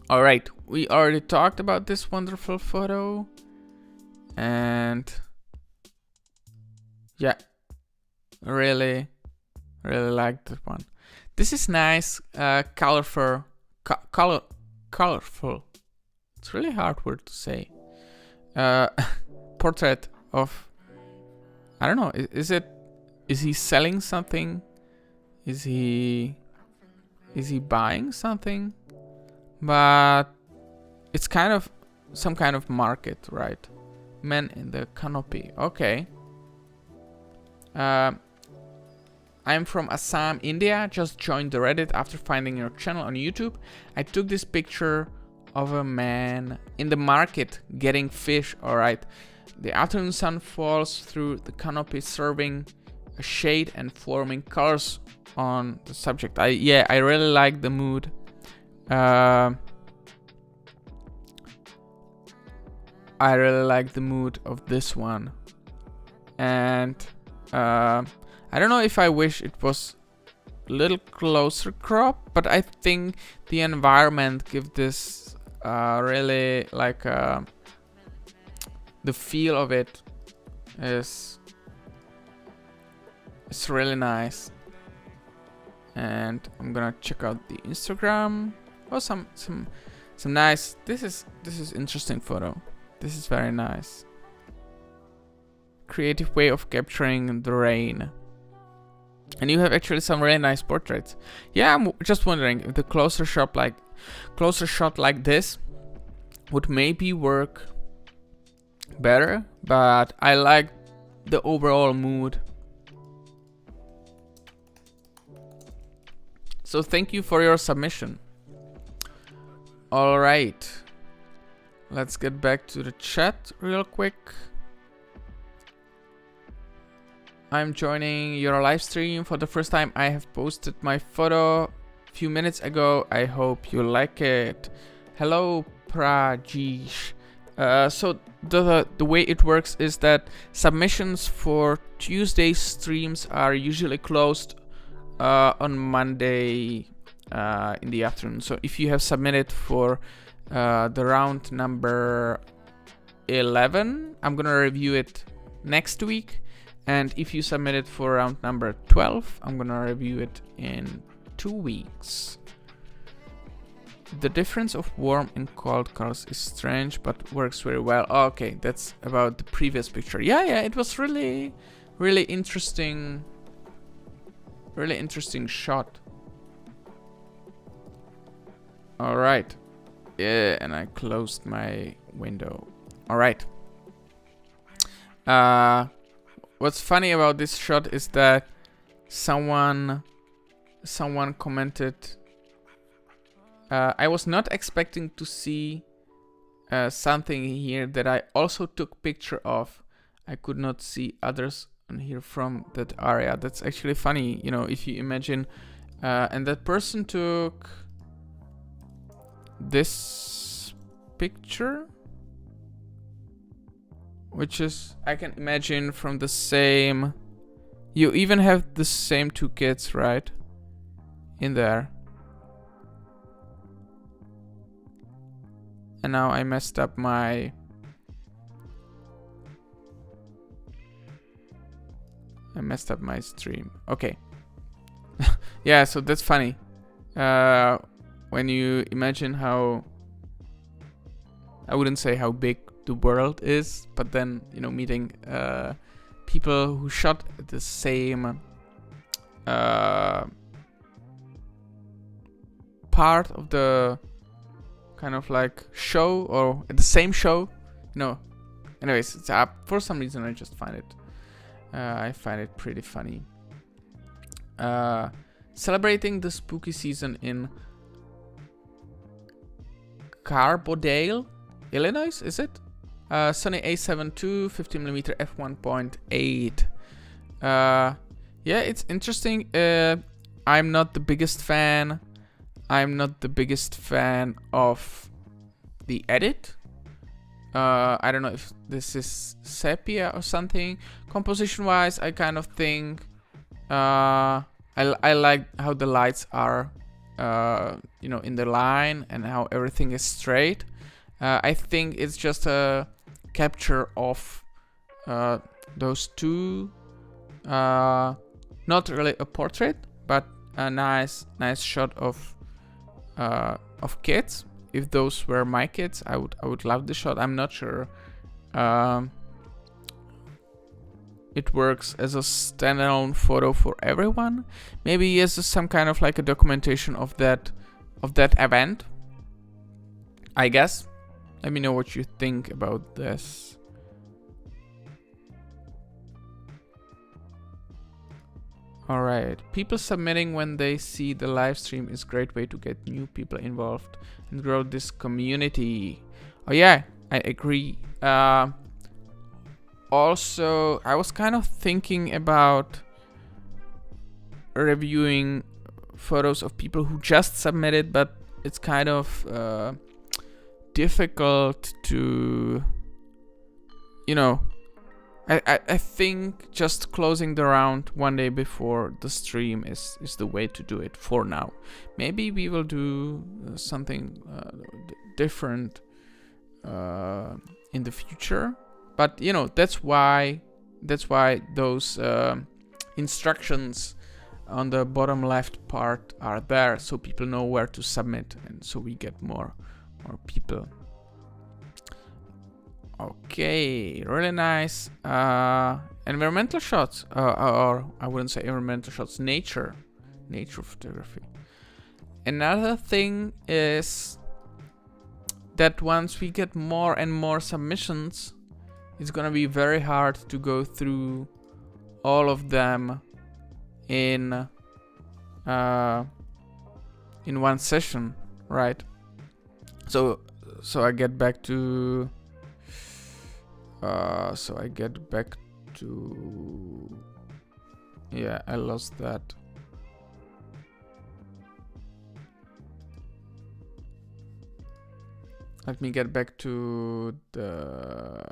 All right, we already talked about this wonderful photo, and Yeah, really like that one. This is nice, colorful. It's really hard word to say. Portrait of, I don't know. Is he selling something? Is he buying something? But it's kind of some kind of market, right? Man in the canopy. Okay. I'm from Assam, India. Just joined the Reddit after finding your channel on YouTube. I took this picture of a man in the market getting fish. Alright. The afternoon sun falls through the canopy, serving a shade and forming colors on the subject. I really like the mood. I really like the mood of this one. And I don't know if I wish it was a little closer crop, but I think the environment gives this really like the feel of it is really nice. And I'm gonna check out the Instagram. Oh, some nice. This is interesting photo. This is very nice. Creative way of capturing the rain. And you have actually some really nice portraits. Yeah, I'm just wondering if the closer shot like this would maybe work better, but I like the overall mood. So thank you for your submission. All right, let's get back to the chat real quick. I'm joining your live stream for the first time. I have posted my photo a few minutes ago. I hope you like it. Hello, Prajesh. So the way it works is that submissions for Tuesday streams are usually closed on Monday in the afternoon. So if you have submitted for the round number 11, I'm gonna review it next week. And if you submit it for round number 12, I'm gonna review it in 2 weeks. The difference of warm and cold colors is strange, but works very well. Okay, that's about the previous picture. Yeah, it was really interesting. Really interesting shot. All right. Yeah, and I closed my window. All right. What's funny about this shot is that someone commented, I was not expecting to see something here that I also took picture of. I could not see others on here from that area. That's actually funny, you know, if you imagine. And that person took this picture, which is, I can imagine, from the same... You even have the same two kids, right? In there. And now I messed up my... stream. Okay. Yeah, so that's funny. When you imagine how... I wouldn't say how big the world is, but then, you know, meeting people who shot the same part of the kind of like show, or at the same show, you know. Anyways, it's for some reason I just find it I find it pretty funny. Celebrating the spooky season in Carbondale, Illinois, is it? Sony A7 II 50mm f1.8. Yeah, it's interesting. I'm not the biggest fan. Of the edit. I don't know if this is sepia or something. Composition wise, I kind of think I like how the lights are you know, in the line, and how everything is straight. I think it's just a capture of those two not really a portrait, but a nice shot of kids. If those were my kids, I would love the shot. I'm not sure it works as a standalone photo for everyone. Maybe as some kind of like a documentation of that event, I guess. Let me know what you think about this. Alright, people submitting when they see the live stream is a great way to get new people involved and grow this community. Oh yeah, I agree. Also, I was kind of thinking about reviewing photos of people who just submitted, but it's kind of difficult to, you know, I think just closing the round one day before the stream is the way to do it for now. Maybe we will do something different in the future. But you know, that's why those instructions on the bottom left part are there, so people know where to submit, and so we get more people. Okay, really nice environmental shots, or I wouldn't say environmental shots, nature photography. Another thing is that once we get more and more submissions, it's gonna be very hard to go through all of them in one session, right? So I get back to yeah, I lost that. Let me get back to the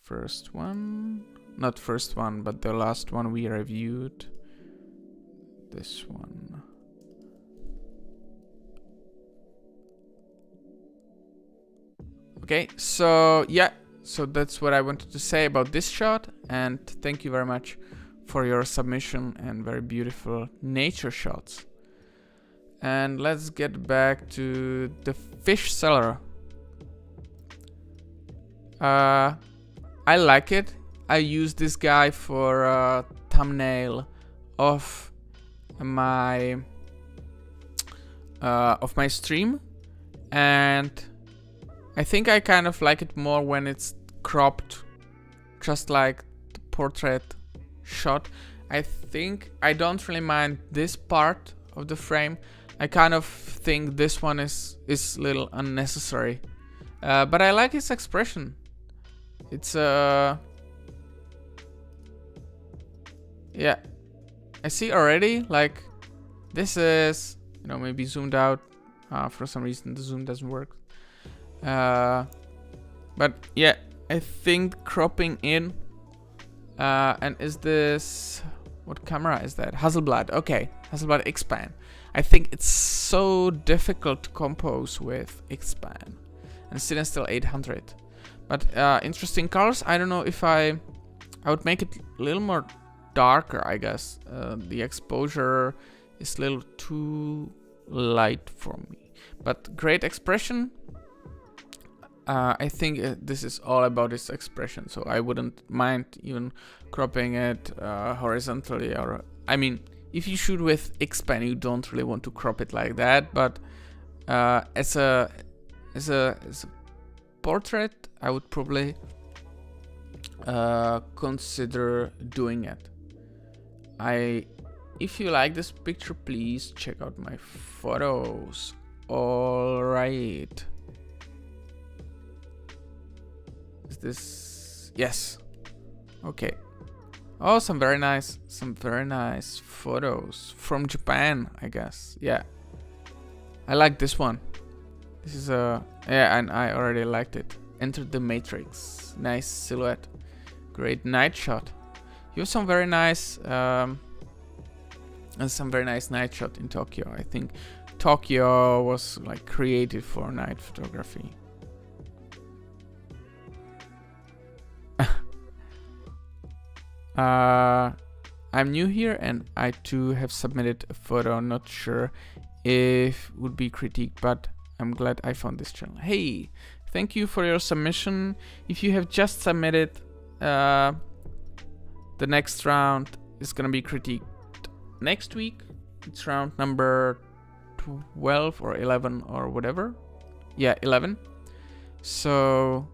first one. Not first one, but the last one we reviewed. This one. Okay, so yeah. So that's what I wanted to say about this shot, and thank you very much for your submission and very beautiful nature shots. And let's get back to the fish seller. I like it. I use this guy for a thumbnail of my stream, and I think I kind of like it more when it's cropped, just like the portrait shot. I think I don't really mind this part of the frame. I kind of think this one is a little unnecessary, but I like his expression. It's yeah, I see already, like, this is, you know, maybe zoomed out. For some reason the zoom doesn't work. But yeah, I think cropping in, and is this, what camera is that? Hasselblad. Okay, Hasselblad X-Pan. I think it's so difficult to compose with X-Pan, and still 800. But interesting colors. I don't know if I would make it a little more darker, I guess. The exposure is a little too light for me, but great expression. I think this is all about its expression, so I wouldn't mind even cropping it horizontally. Or, I mean, if you shoot with X-Pan, you don't really want to crop it like that. But as a portrait, I would probably consider doing it. If you like this picture, please check out my photos. All right. Is this? Yes. Okay. Oh, some very nice photos from Japan, I guess. Yeah. I like this one. This is a, yeah, and I already liked it. Enter the Matrix. Nice silhouette. Great night shot. You have some very nice night shot in Tokyo. I think Tokyo was like created for night photography. I'm new here and I too have submitted a photo. Not sure if it would be critiqued, but I'm glad I found this channel. Hey, thank you for your submission. If you have just submitted, the next round is gonna be critiqued next week. It's round number 12 or 11 or whatever. Yeah, 11. So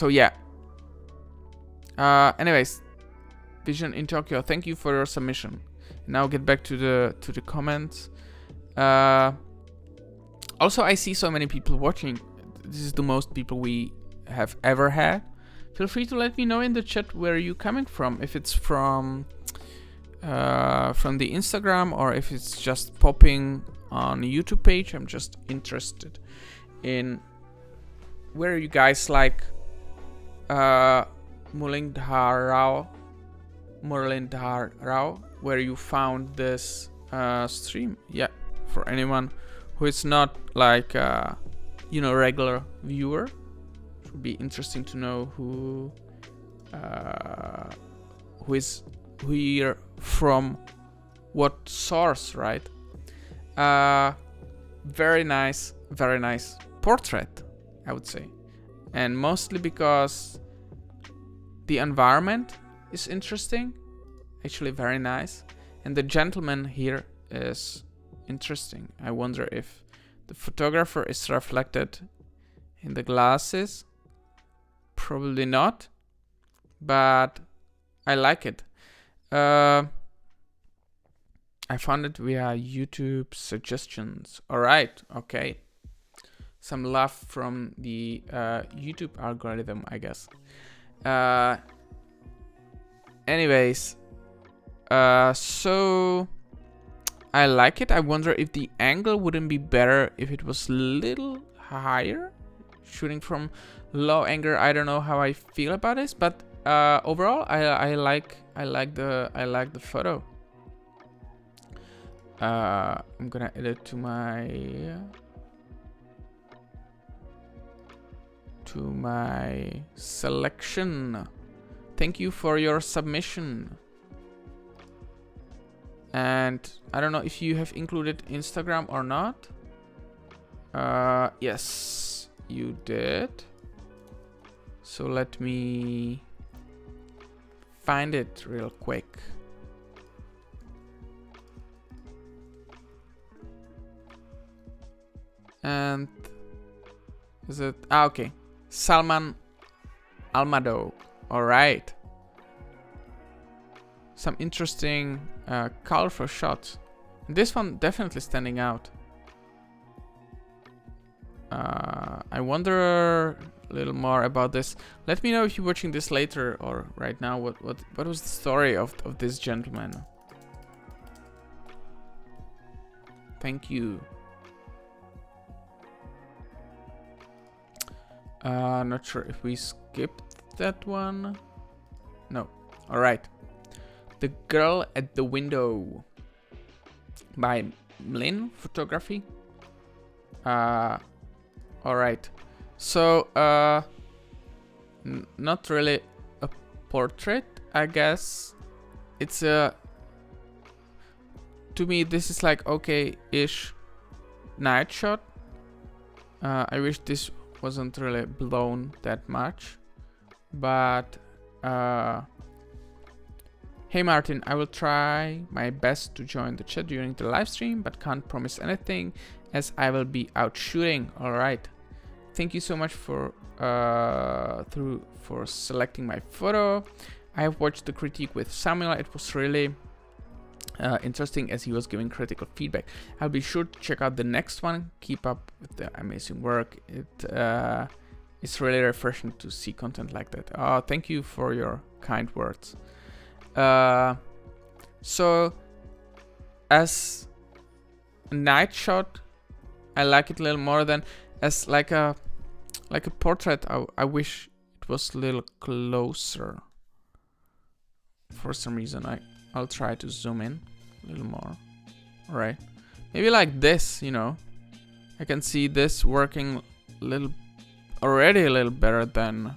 yeah. Anyways, Vision in Tokyo, thank you for your submission. Now get back to the comments. Also, I see so many people watching. This is the most people we have ever had. Feel free to let me know in the chat where you're coming from. If it's from the Instagram or if it's just popping on the YouTube page. I'm just interested in where you guys like Muralidhar Rao, where you found this stream. Yeah, for anyone who is not like regular viewer, it would be interesting to know who you're from, what source, right? Very nice portrait, I would say, and mostly because the environment is interesting, actually very nice, and the gentleman here is interesting. I wonder if the photographer is reflected in the glasses. Probably not, but I like it. I found it via YouTube suggestions. Alright, okay. Some love from the YouTube algorithm, I guess. Anyways, so I like it. I wonder if the angle wouldn't be better if it was a little higher. Shooting from low angle, I don't know how I feel about this, but overall, I like the photo. I'm gonna add it to my selection. Thank you for your submission. And I don't know if you have included Instagram or not. Yes, you did. So let me find it real quick. And is it okay? Salman Almado. All right. Some interesting colorful shots. This one definitely standing out. I wonder a little more about this. Let me know if you're watching this later or right now. What was the story of this gentleman? Thank you. Not sure if we skipped that one. No. All right. The Girl at the Window by Mlin Photography. All right. So, not really a portrait, I guess. It's a... To me, this is like okay-ish night shot. I wish this wasn't really blown that much. But, hey Martin, I will try my best to join the chat during the live stream, but can't promise anything as I will be out shooting. All right. Thank you so much for selecting my photo. I have watched the critique with Samuel. It was really interesting as he was giving critical feedback. I'll be sure to check out the next one. Keep up with the amazing work. It's really refreshing to see content like that. Thank you for your kind words. So as a night shot, I like it a little more than as like a portrait. I wish it was a little closer. For some reason, I'll try to zoom in a little more. All right, maybe like this. You know, I can see this working already a little better than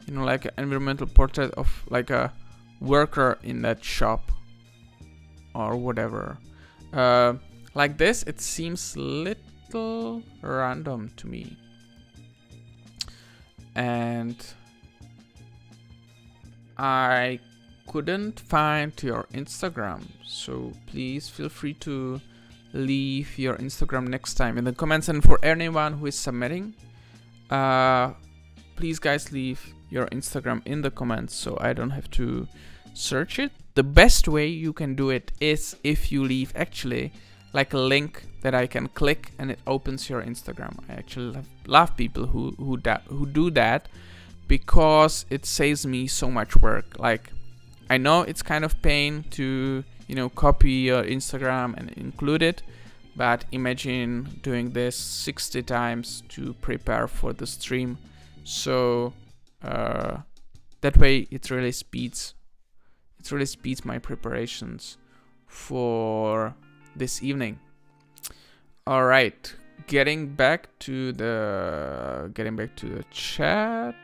you know, like an environmental portrait of like a worker in that shop or whatever. Like this, it seems little random to me. And I couldn't find your Instagram, so please feel free to leave your Instagram next time in the comments. And for anyone who is submitting, please guys leave your Instagram in the comments so I don't have to search it. The best way you can do it is if you leave actually like a link that I can click and it opens your Instagram. I actually love people who do that, because it saves me so much work. Like, I know it's kind of pain to, you know, copy your Instagram and include it, but imagine doing this 60 times to prepare for the stream. So that way it really speeds my preparations for this evening. All right, getting back to the chat.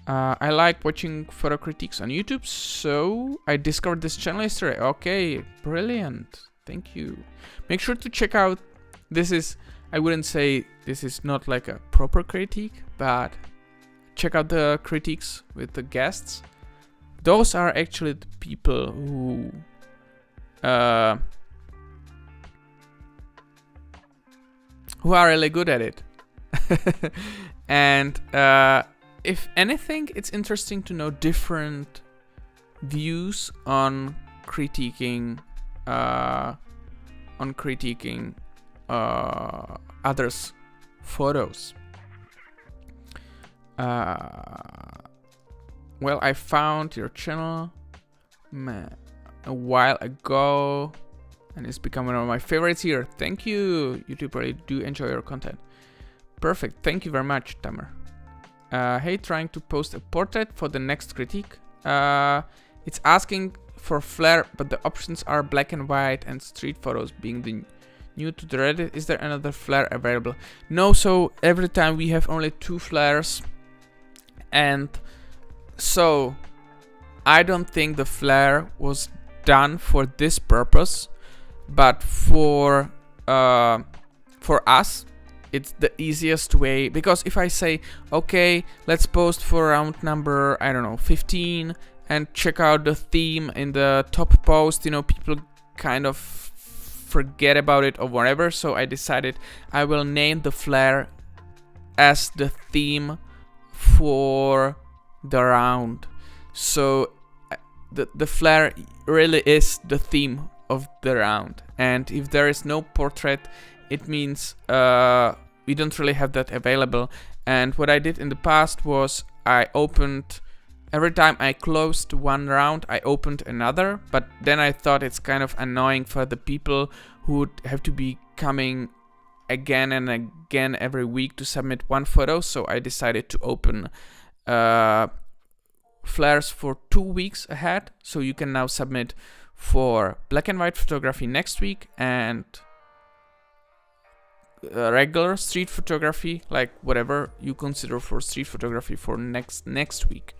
I like watching photo critiques on YouTube, so I discovered this channel yesterday. Okay, brilliant. Thank you. Make sure to check out. I wouldn't say this is not like a proper critique, but check out the critiques with the guests. Those are actually the people who are really good at it. And if anything, it's interesting to know different views on critiquing others' photos. Well, I found your channel a while ago, and it's become one of my favorites here. Thank you, YouTube. Really do enjoy your content. Perfect. Thank you very much, Tamer. Hey, trying to post a portrait for the next critique. It's asking for flare, but the options are black and white and street photos. Being the new to the Reddit, is there another flare available? No, so every time we have only 2 flares, and so I don't think the flare was done for this purpose, but for us it's the easiest way, because if I say, okay, let's post for round number, I don't know, 15, and check out the theme in the top post, you know, people kind of forget about it or whatever. So I decided I will name the flare as the theme for the round. So the flare really is the theme of the round. And if there is no portrait, it means we don't really have that available. And what I did in the past was I opened, every time I closed one round, I opened another. But then I thought it's kind of annoying for the people who would have to be coming again and again every week to submit one photo. So I decided to open flares for 2 weeks ahead. So you can now submit for black and white photography next week and regular street photography, like whatever you consider for street photography for next week.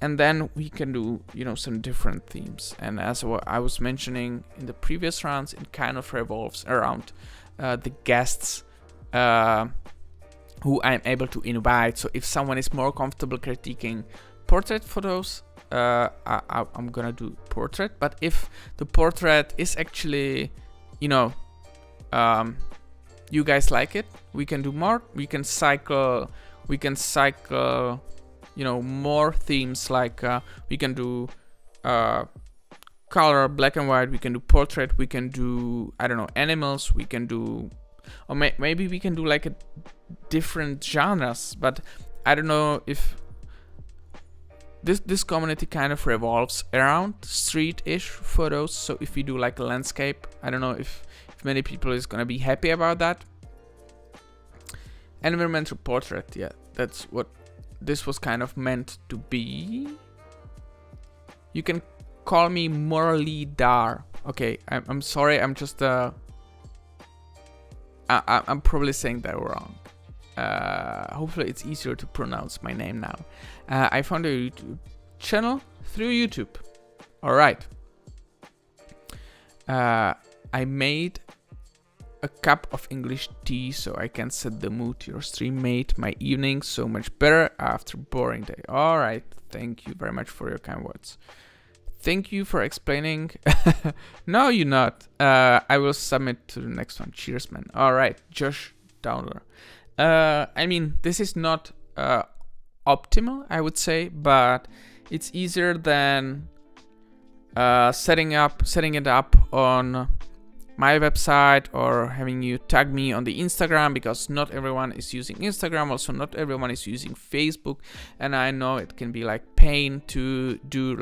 And then we can do, you know, some different themes. And as I was mentioning in the previous rounds, it kind of revolves around the guests who I'm able to invite. So if someone is more comfortable critiquing portrait photos, I'm gonna do portrait. But if the portrait is actually, you know, you guys like it, we can do more. We can cycle, you know, more themes, like we can do color, black and white, we can do portrait, we can do, I don't know, animals, we can do, or maybe we can do like a different genres. But I don't know if this community kind of revolves around street-ish photos. So if we do like a landscape, I don't know if many people is gonna be happy about that. Environmental portrait, yeah, that's what this was kind of meant to be. You can call me morally dar. Okay, I'm sorry, I'm just I'm probably saying that wrong. Hopefully it's easier to pronounce my name now. I found a YouTube channel through YouTube. Alright. I made a cup of English tea so I can set the mood. Your stream made my evening so much better after a boring day. Alright, thank you very much for your kind words. Thank you for explaining. No, you're not. I will submit to the next one. Cheers, man. Alright, Josh Dowler. I mean, this is not optimal, I would say, but it's easier than setting it up on my website or having you tag me on the Instagram, because not everyone is using Instagram. Also, not everyone is using Facebook, and I know it can be like pain to do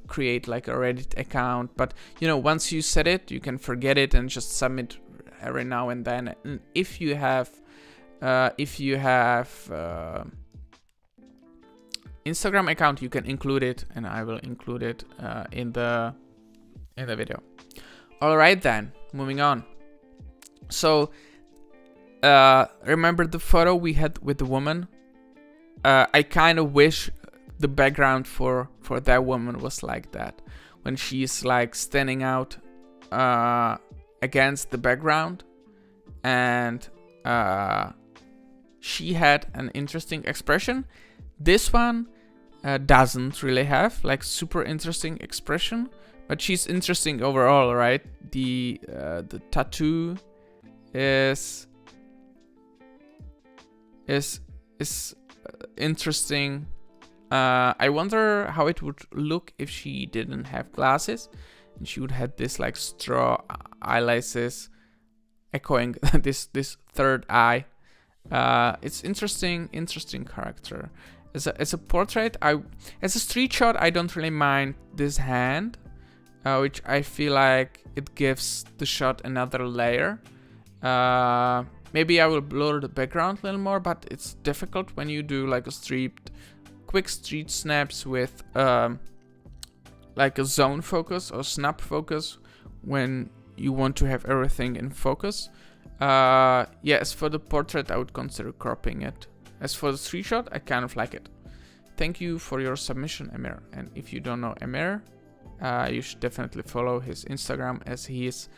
create like a Reddit account, but you know, once you set it, you can forget it and just submit every now and then. And if you have Instagram account, you can include it, and I will include it in the video. All right, then, moving on. So, remember the photo we had with the woman? I kind of wish the background for that woman was like that, when she's like standing out against the background, and she had an interesting expression. This one doesn't really have like super interesting expression, but she's interesting overall, right? The tattoo is interesting. I wonder how it would look if she didn't have glasses and she would have this like straw eyelashes echoing this third eye. It's interesting character. As a portrait, as a street shot, I don't really mind this hand, which I feel like it gives the shot another layer. Maybe I will blur the background a little more, but it's difficult when you do like quick street snaps with like a zone focus or snap focus when you want to have everything in focus. As for the portrait, I would consider cropping it. As for the street shot, I kind of like it. Thank you for your submission, Emir. And if you don't know Emir, you should definitely follow his Instagram, as he is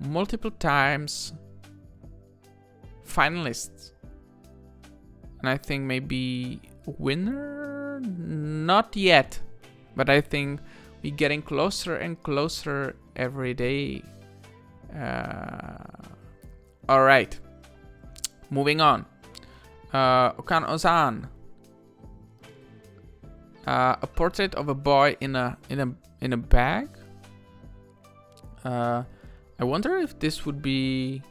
multiple times finalist. And I think maybe winner? Not yet. But I think we're getting closer and closer every day. Alright. Moving on. Okan Ozan. A portrait of a boy in a bag. I wonder if this would be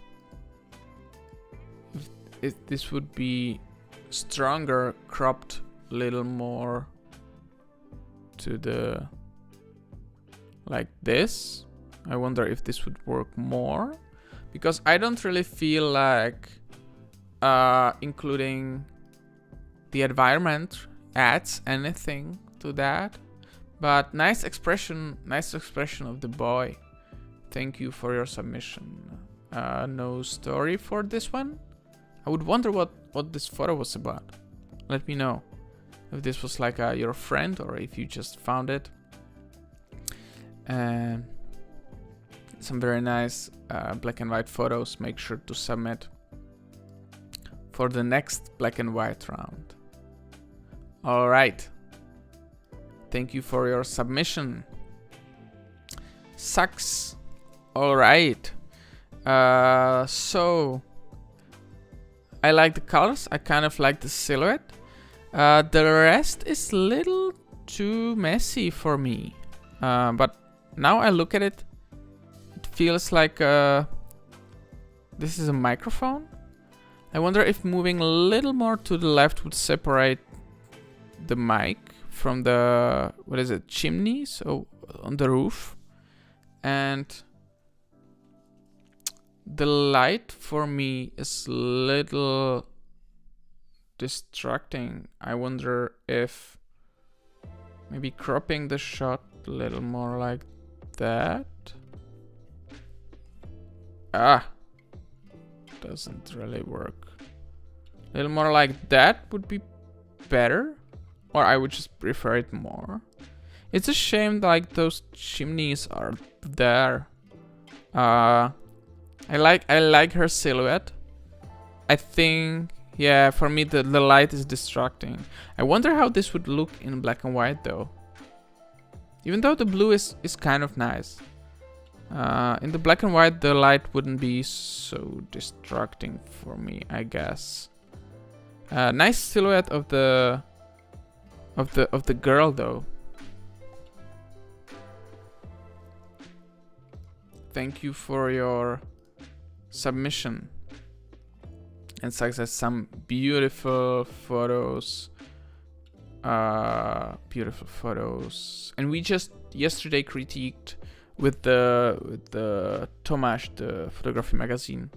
stronger, cropped a little more to the like this. I wonder if this would work more, because I don't really feel like including the environment adds anything to that. But nice expression of the boy. Thank you for your submission. No story for this one. I would wonder what this photo was about. Let me know if this was like your friend or if you just found it. Some very nice black and white photos. Make sure to submit for the next black and white round. All right. Thank you for your submission. Sucks. All right. So I like the colors. I kind of like the silhouette. The rest is a little too messy for me. But now I look at it, it feels like this is a microphone. I wonder if moving a little more to the left would separate the mic from the, what is it, chimney, so on the roof. And the light for me is a little distracting. I wonder if maybe cropping the shot a little more like that. doesn't really work. A little more like that would be better, or I would just prefer it more. It's a shame like those chimneys are there. I like her silhouette. I think, yeah, for me the light is distracting. I wonder how this would look in black and white though. Even though the blue is kind of nice. In the black and white the light wouldn't be so distracting for me, I guess. Nice silhouette of the girl though. Thank you for your submission. And success, some beautiful photos. Beautiful photos. And we just yesterday critiqued with the Tomasz, the photography magazine,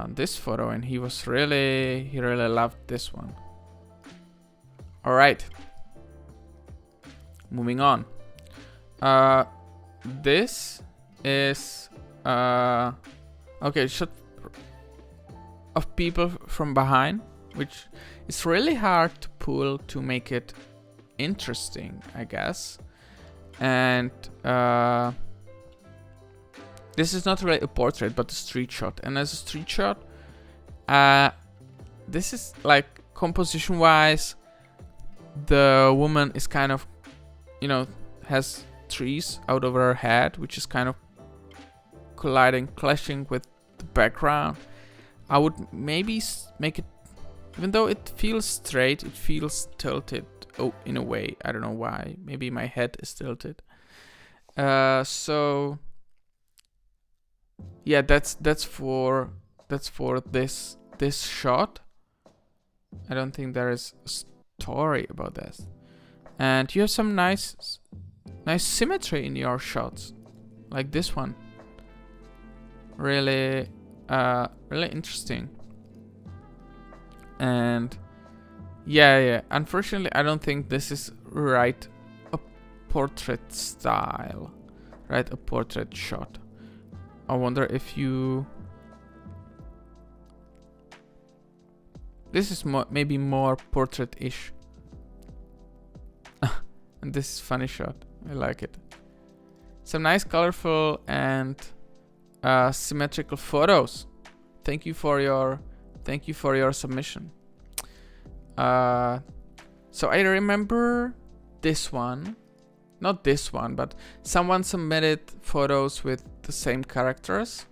this photo, and he really loved this one. All right, moving on. This is okay, shot of people from behind, which is really hard to pull to make it interesting, I guess. And this is not really a portrait, but a street shot. And as a street shot, this is like composition-wise, the woman is kind of, you know, has trees out over her head, which is kind of clashing with the background. I would maybe make it, even though it feels straight, it feels tilted. Oh, in a way, I don't know why. Maybe my head is tilted. So yeah, that's for this shot. I don't think there is a story about this. And you have some nice symmetry in your shots, like this one. Really interesting. And yeah. Unfortunately, I don't think this is right a portrait style, right? A portrait shot. I wonder if you. This is maybe more portrait-ish. And this is funny shot. I like it. Some nice, colorful, and symmetrical photos. Thank you for your submission. So I remember this one, not this one, but someone submitted photos with the same characters.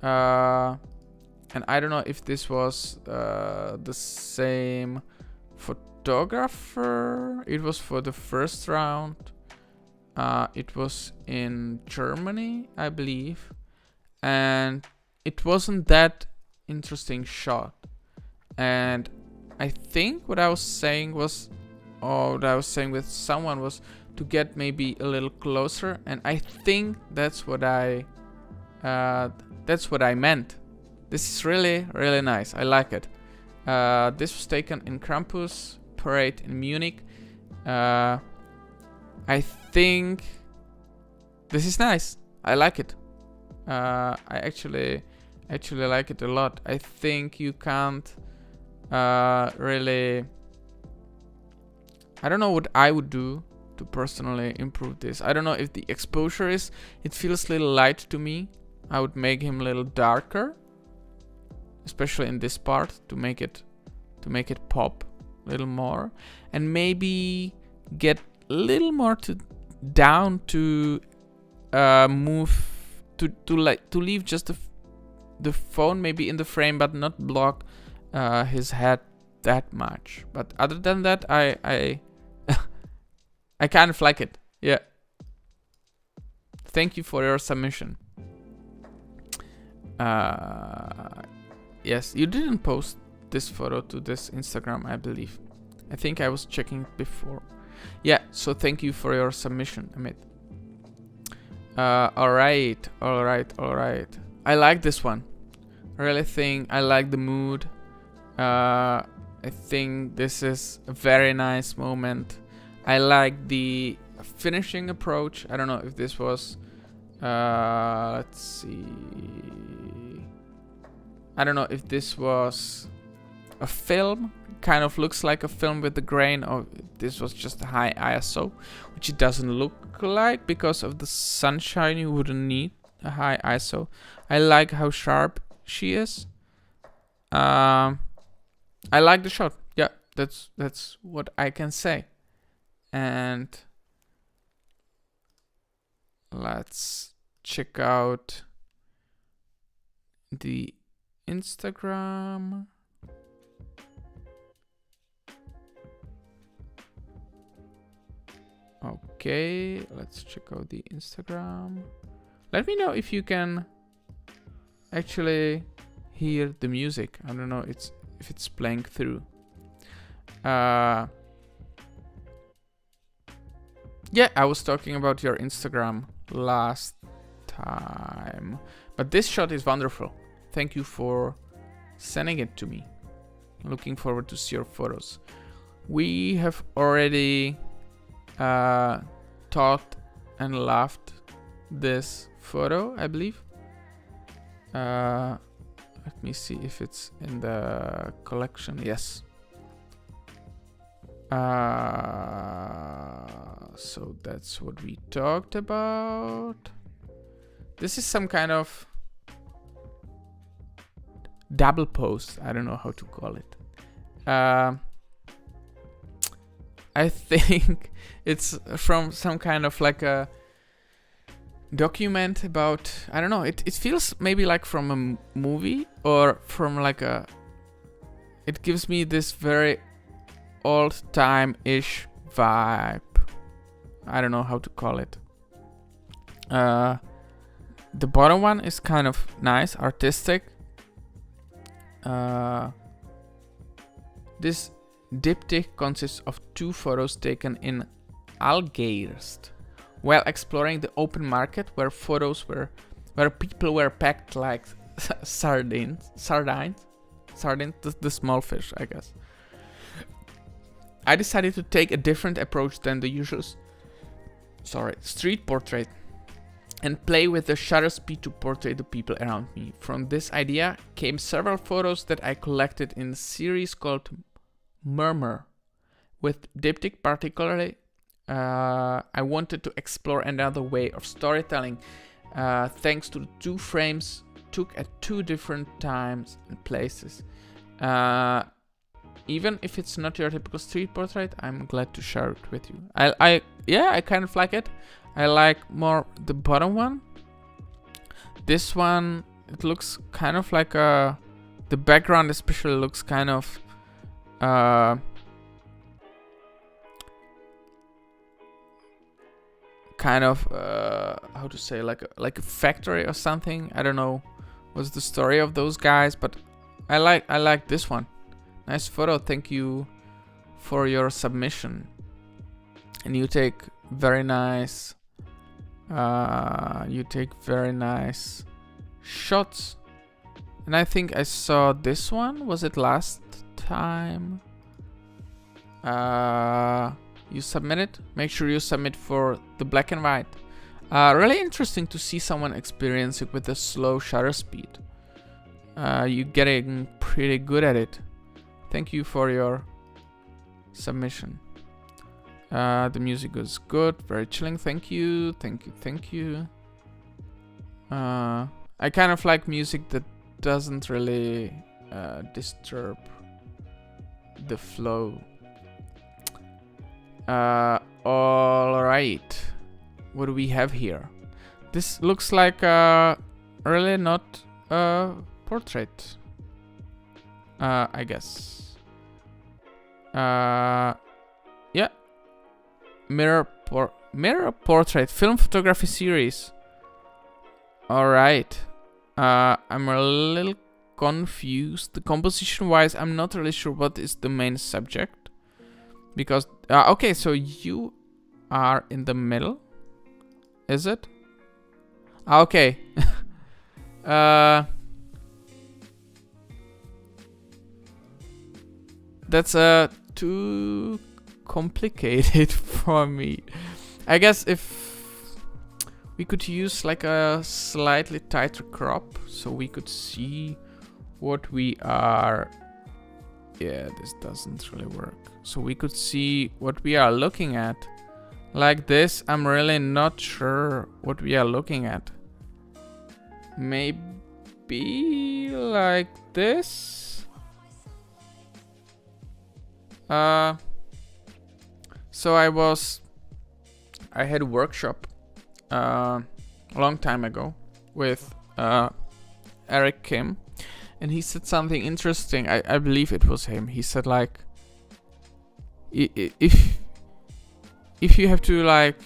And I don't know if this was the same photographer. It was for the first round. It was in Germany, I believe. And it wasn't that interesting shot. And I think what I was saying was, or what I was saying with someone was to get maybe a little closer. And I think that's what I meant. This is really nice. I like it. This was taken in Krampus Parade in Munich. I think this is nice. I like it. I actually like it a lot. I think you can't really. I don't know what I would do to personally improve this. I don't know if the exposure is. It feels a little light to me. I would make him a little darker, especially in this part, to make it pop a little more, and maybe get a little more down to move to leave just the phone maybe in the frame, but not block his head that much. But other than that, I I kind of like it. Yeah. Thank you for your submission. Yes, you didn't post this photo to this Instagram, I believe. I think I was checking it before. Yeah, so thank you for your submission, Amit. Alright. I like this one. I really think I like the mood. I think this is a very nice moment. I like the finishing approach. I don't know if this was... let's see... I don't know if this was a film, kind of looks like a film with the grain, or this was just a high ISO, which it doesn't look like. Because of the sunshine you wouldn't need a high ISO. I like how sharp she is. I like the shot. Yeah, that's what I can say. And let's check out the Instagram. Okay, let's check out the Instagram. Let me know if you can actually hear the music. I don't know if it's playing through. Yeah, I was talking about your Instagram last time. But this shot is wonderful. Thank you for sending it to me. Looking forward to see your photos. We have already talked and loved this photo, I believe. Let me see if it's in the collection. Yes. So that's what we talked about. This is some kind of double post. I don't know how to call it. I think it's from some kind of like a document about, I don't know, it feels maybe like from a movie or from like a, it gives me this very old time-ish vibe. I don't know how to call it. The bottom one is kind of nice, artistic. This diptych consists of 2 photos taken in Algiers while exploring the open market, where people were packed like sardines, the small fish, I guess. I decided to take a different approach than the usual street portrait and play with the shutter speed to portray the people around me. From this idea came several photos that I collected in a series called Murmur. With diptych particularly, I wanted to explore another way of storytelling, thanks to the 2 frames took at 2 different times and places. Even if it's not your typical street portrait, I'm glad to share it with you. I kind of like it. I like more the bottom one. This one, it looks kind of like the background especially looks kind of how to say, like a factory or something. I don't know what's the story of those guys, but I like this one. Nice photo. Thank you for your submission. And you take very nice shots. And I think I saw this one. Was it last time? You submitted? Make sure you submit for the black and white. Really interesting to see someone experience it with a slow shutter speed. You're getting pretty good at it. Thank you for your submission. The music was good, very chilling. Thank you. I kind of like music that doesn't really disturb the flow. Alright. What do we have here? This looks like really not a portrait. I guess. Yeah. Mirror portrait film photography series. Alright. I'm a little confused. The composition wise, I'm not really sure what is the main subject. Because okay, so you are in the middle. Is it? Okay. That's too complicated for me. I guess if we could use like a slightly tighter crop so we could see what we are. Yeah, this doesn't really work. So we could see what we are looking at. Like this, I'm really not sure what we are looking at. Maybe like this. So I had a workshop a long time ago with Eric Kim, and he said something interesting. I believe it was him. He said like, if you have to like,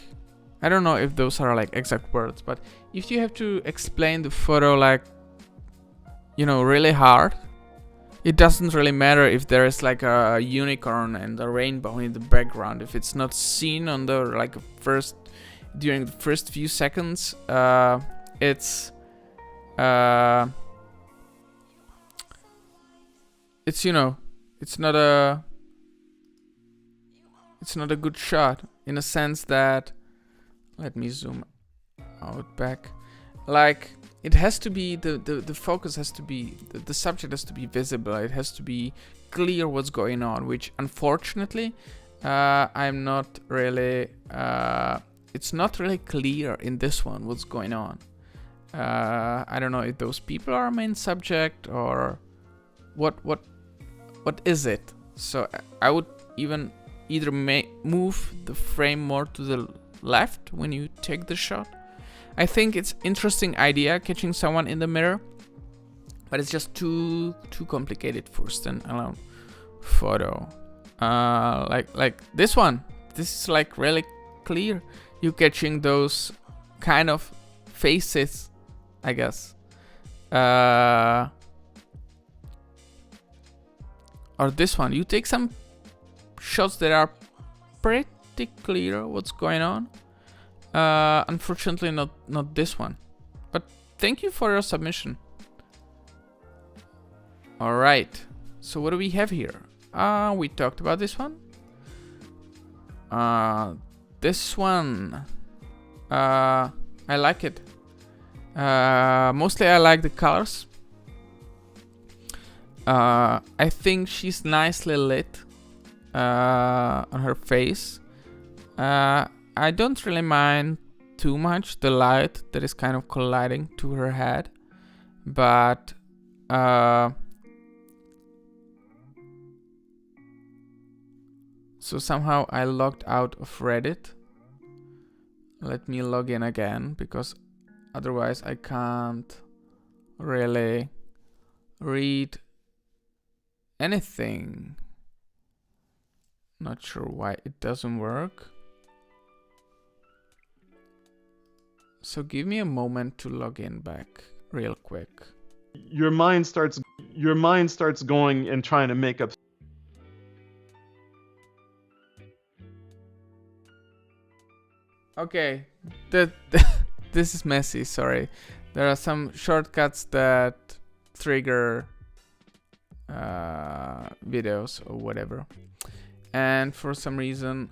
I don't know if those are like exact words, but if you have to explain the photo like, you know, really hard, it doesn't really matter if there is like a unicorn and a rainbow in the background. If it's not seen on the like during the first few seconds, it's you know, it's not a good shot, in a sense that, let me zoom out back, like it has to be the focus has to be, the subject has to be visible, it has to be clear what's going on, which unfortunately I'm not really it's not really clear in this one what's going on. I don't know if those people are main subject or what is it. So I would either move the frame more to the left when you take the shot. I think it's interesting idea catching someone in the mirror, but it's just too complicated for standalone photo. Like this one. This is like really clear. You catching those kind of faces, I guess. Or this one. You take some shots that are pretty clear what's going on. Unfortunately not this one. But thank you for your submission. Alright. So what do we have here? We talked about this one. This one. I like it. Mostly I like the colors. I think she's nicely lit on her face. I don't really mind too much the light that is kind of colliding to her head, but so somehow I logged out of Reddit. Let me log in again, because otherwise I can't really read anything. Not sure why it doesn't work. So give me a moment to log in back real quick. Your mind starts going and trying to make up. Okay, this is messy, sorry. There are some shortcuts that trigger videos or whatever. And for some reason...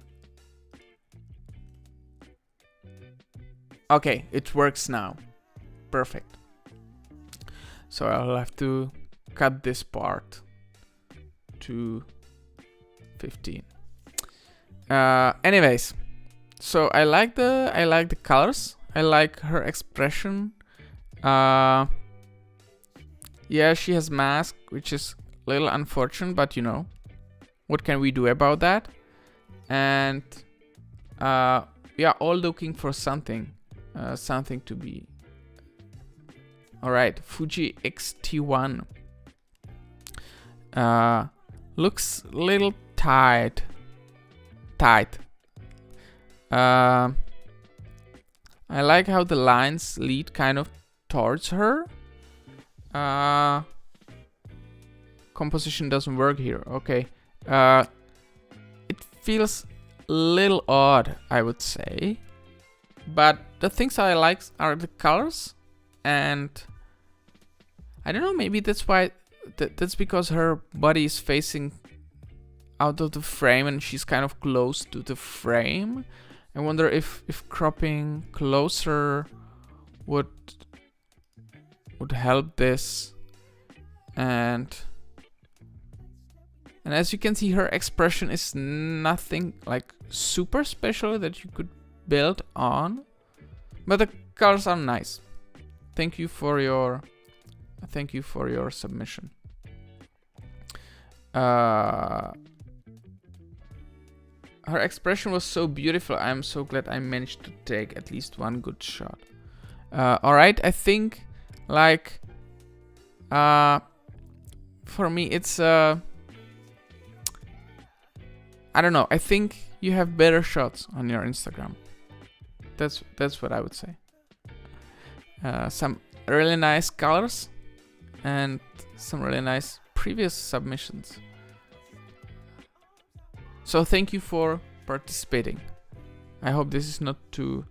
Okay, it works now. Perfect. So I'll have to cut this part to 15. Anyways, so I like the colors. I like her expression. Yeah, she has mask, which is a little unfortunate, but you know, what can we do about that? And we are all looking for something. Something to be. Alright, Fuji Xt1. Looks a little tight. I like how the lines lead kind of towards her. Composition doesn't work here. Okay. It feels a little odd, I would say. But the things I like are the colors, and I don't know, maybe that's why, that's because her body is facing out of the frame and she's kind of close to the frame. I wonder if cropping closer would help this And as you can see, her expression is nothing like super special that you could build on, but the colors are nice. Thank you for your submission. Her expression was so beautiful. I'm so glad I managed to take at least one good shot. All right, I think like for me it's I don't know. I think you have better shots on your Instagram. That's what I would say. Some really nice colors and some really nice previous submissions. So thank you for participating. I hope this is not too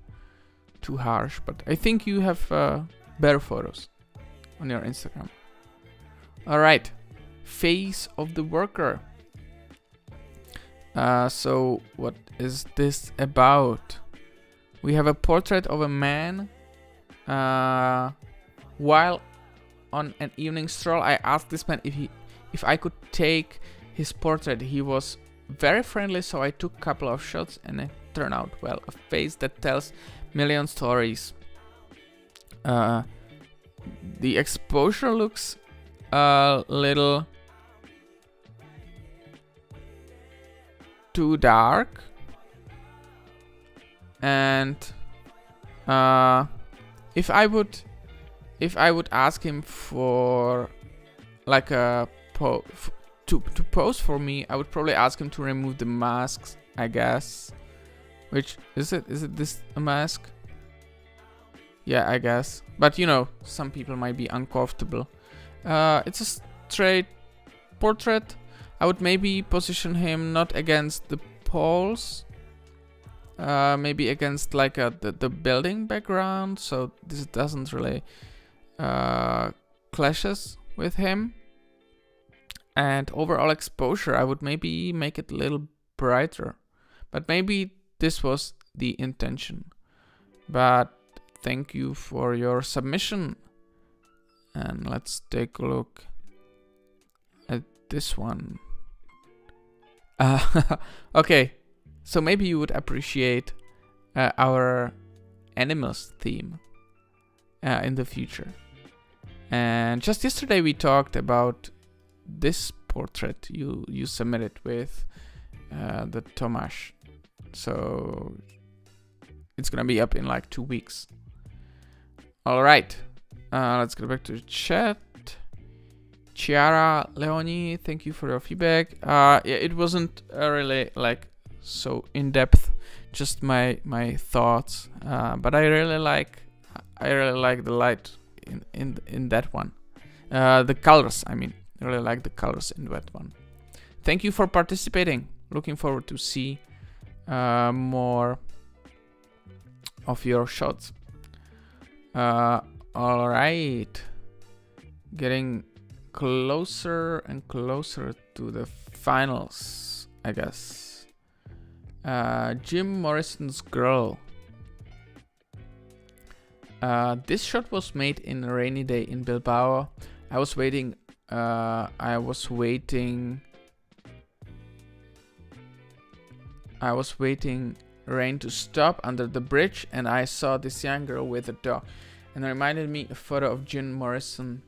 harsh, but I think you have better photos on your Instagram. All right, face of the worker. So what is this about? We have a portrait of a man while on an evening stroll. I asked this man if I could take his portrait. He was very friendly, so I took a couple of shots and it turned out well. A face that tells million stories. The exposure looks a little too dark, and if I would ask him for like a to pose for me, I would probably ask him to remove the masks, I guess. Which is it this a mask? Yeah, I guess. But you know, some people might be uncomfortable. It's a straight portrait. I would maybe position him not against the poles, maybe against like the building background, so this doesn't really clashes with him. And overall exposure, I would maybe make it a little brighter, but maybe this was the intention. But thank you for your submission, and let's take a look at this one. Okay, so maybe you would appreciate our animals theme in the future. And just yesterday we talked about this portrait you submitted with the Tomasz. So it's gonna be up in like 2 weeks. All right, let's get back to the chat. Chiara, Leonie, thank you for your feedback. Yeah, it wasn't really like so in depth, just my thoughts. But I really like the light in that one. The colors, I mean, I really like the colors in that one. Thank you for participating. Looking forward to see more of your shots. All right, getting closer and closer to the finals, I guess. Jim Morrison's girl. This shot was made in a rainy day in Bilbao. I was waiting rain to stop under the bridge, and I saw this young girl with a dog, and it reminded me a photo of Jim Morrison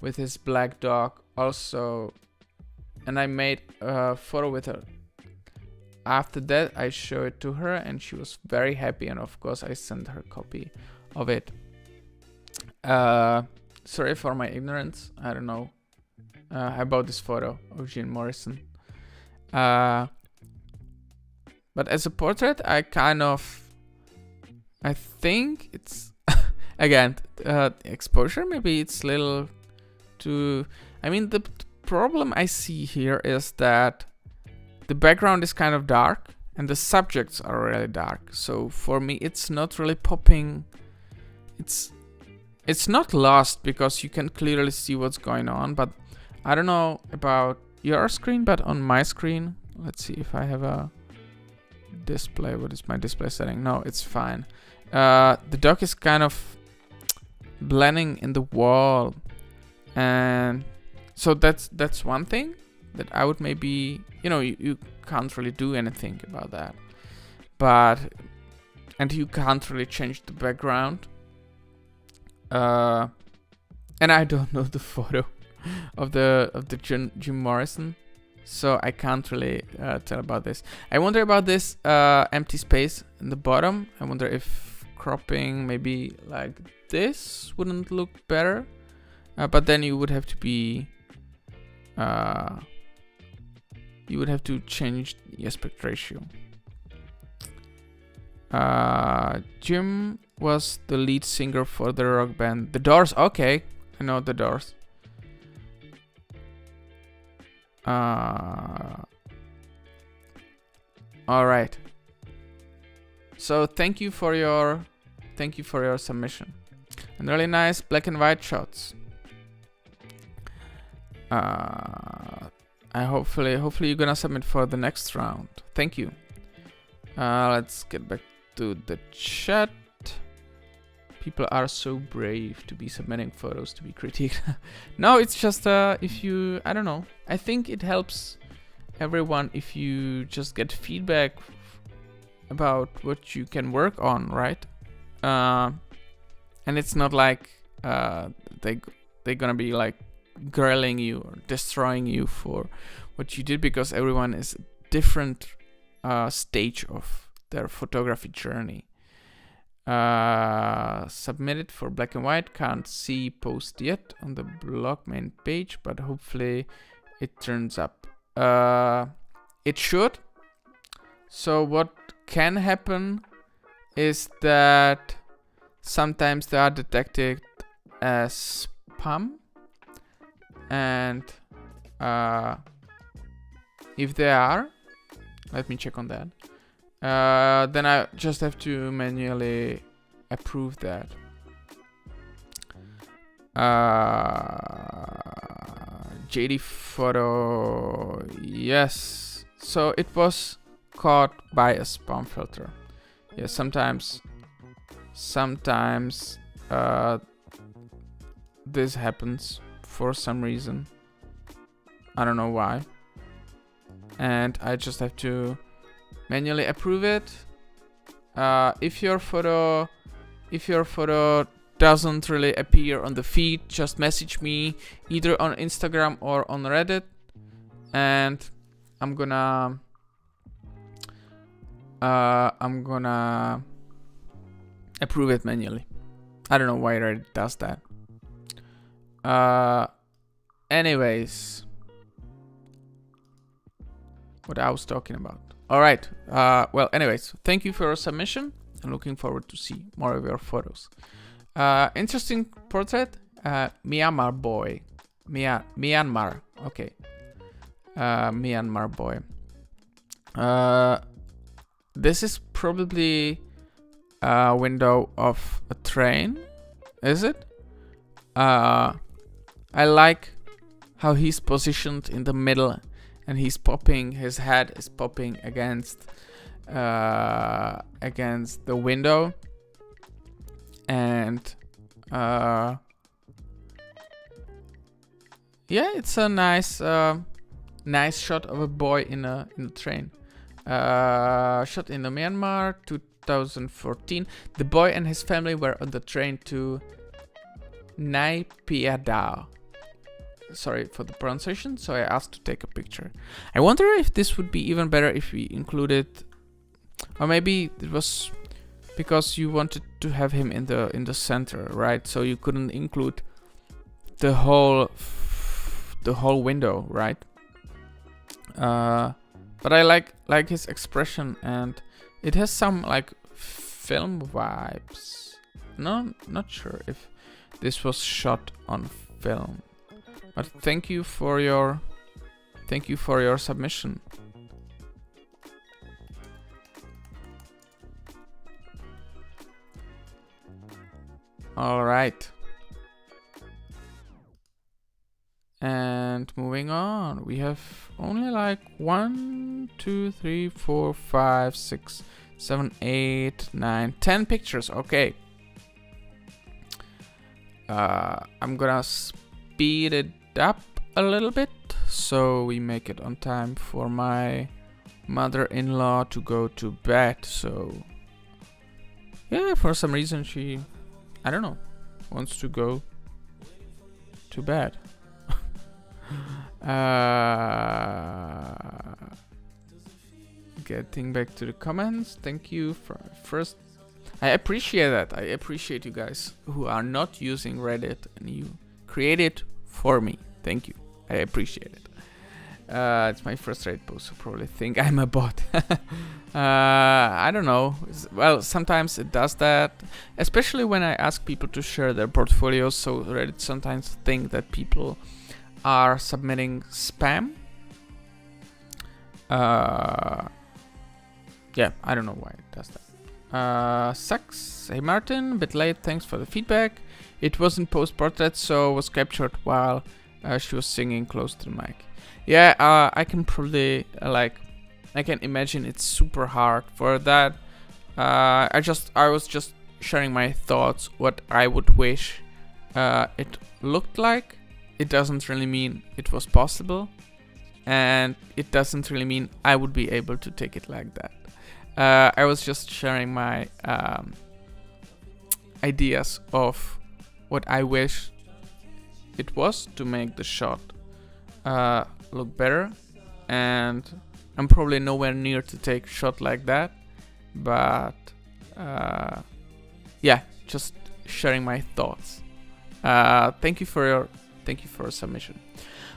with his black dog also, and I made a photo with her. After that I showed it to her and she was very happy, and of course I sent her a copy of it. Sorry for my ignorance, I don't know about this photo of Eugene Morrison. But as a portrait, I think it's again exposure, maybe it's little too. I mean, the problem I see here is that the background is kind of dark and the subjects are really dark. So for me, it's not really popping. It's not lost because you can clearly see what's going on. But I don't know about your screen, but on my screen, let's see if I have a display. What is my display setting? No, it's fine. The dog is kind of blending in the wall, and So that's one thing that I would maybe, you can't really do anything about that. And you can't really change the background. And I don't know the photo of the Jim Morrison, so I can't really tell about this. I wonder about this empty space in the bottom. I wonder if cropping maybe like this wouldn't look better, but then you would have to be you would have to change the aspect ratio. Jim was the lead singer for the rock band The Doors. Okay, I know The Doors. All right. So thank you for your submission. And really nice black and white shots. Hopefully you're gonna submit for the next round. Thank you. Let's get back to the chat. People are so brave to be submitting photos to be critiqued. No, it's just if you, I don't know. I think it helps everyone if you just get feedback about what you can work on, right? And it's not like they're gonna be like grilling you or destroying you for what you did, because everyone is different stage of their photography journey. Submitted for black and white, can't see post yet on the blog main page, but hopefully it turns up. It should. So what can happen is that sometimes they are detected as spam, and if they are, let me check on that. Then I just have to manually approve that. JD photo, yes. So it was caught by a spam filter. Yeah, sometimes this happens for some reason. I don't know why. And I just have to manually approve it. If your photo doesn't really appear on the feed, just message me either on Instagram or on Reddit, and I'm gonna approve it manually. I don't know why Reddit does that. Anyways, what I was talking about. All right. Well, anyways, thank you for your submission. I'm looking forward to see more of your photos. Interesting portrait. Myanmar boy. Myanmar. Okay. Myanmar boy. This is probably a window of a train. Is it? I like how he's positioned in the middle, and his head is popping against the window, and yeah, it's a nice shot of a boy in a train. Shot in the Myanmar, 2014. The boy and his family were on the train to Nai Pia Da. Sorry for the pronunciation, so I asked to take a picture. I wonder if this would be even better if we included, or maybe it was because you wanted to have him in the center, right? So you couldn't include the whole window, right? But I like his expression, and it has some like film vibes. No, not sure if this was shot on film. But thank you for your submission. All right. And moving on, we have only like 1, 2, 3, 4, 5, 6, 7, 8, 9, 10 pictures. Okay. I'm gonna speed it up a little bit, so we make it on time for my mother-in-law to go to bed. So yeah, for some reason she, I don't know, wants to go to bed. Getting back to the comments, thank you for first. I appreciate that. I appreciate you guys who are not using Reddit and you create it for me. Thank you. I appreciate it. It's my first Reddit post, so probably think I'm a bot. I don't know. Well, sometimes it does that, especially when I ask people to share their portfolios. So Reddit sometimes think that people are submitting spam. Yeah, I don't know why it does that. Sucks. Hey Martin, a bit late. Thanks for the feedback. It wasn't post-portrait, so was captured while she was singing close to the mic. Yeah, I can probably I can imagine it's super hard for that. I was just sharing my thoughts, what I would wish it looked like. It doesn't really mean it was possible, and it doesn't really mean I would be able to take it like that. I was just sharing my ideas of what I wish it was to make the shot look better, and I'm probably nowhere near to take a shot like that, but yeah, just sharing my thoughts. Thank you for your submission.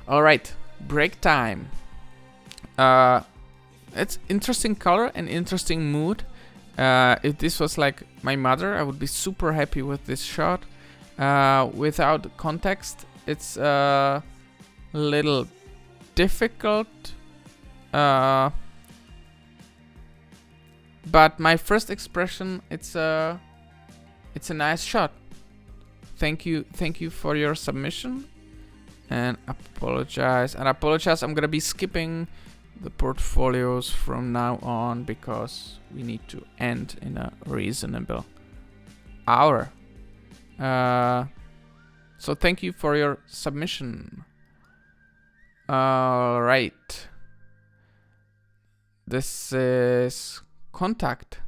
All right, break time. It's interesting color and interesting mood. If this was like my mother, I would be super happy with this shot. Without context, it's a little difficult. But my first expression, it's a nice shot. Thank you for your submission. And apologize. I'm gonna be skipping the portfolios from now on because we need to end in a reasonable hour. So thank you for your submission. All right. This is contact.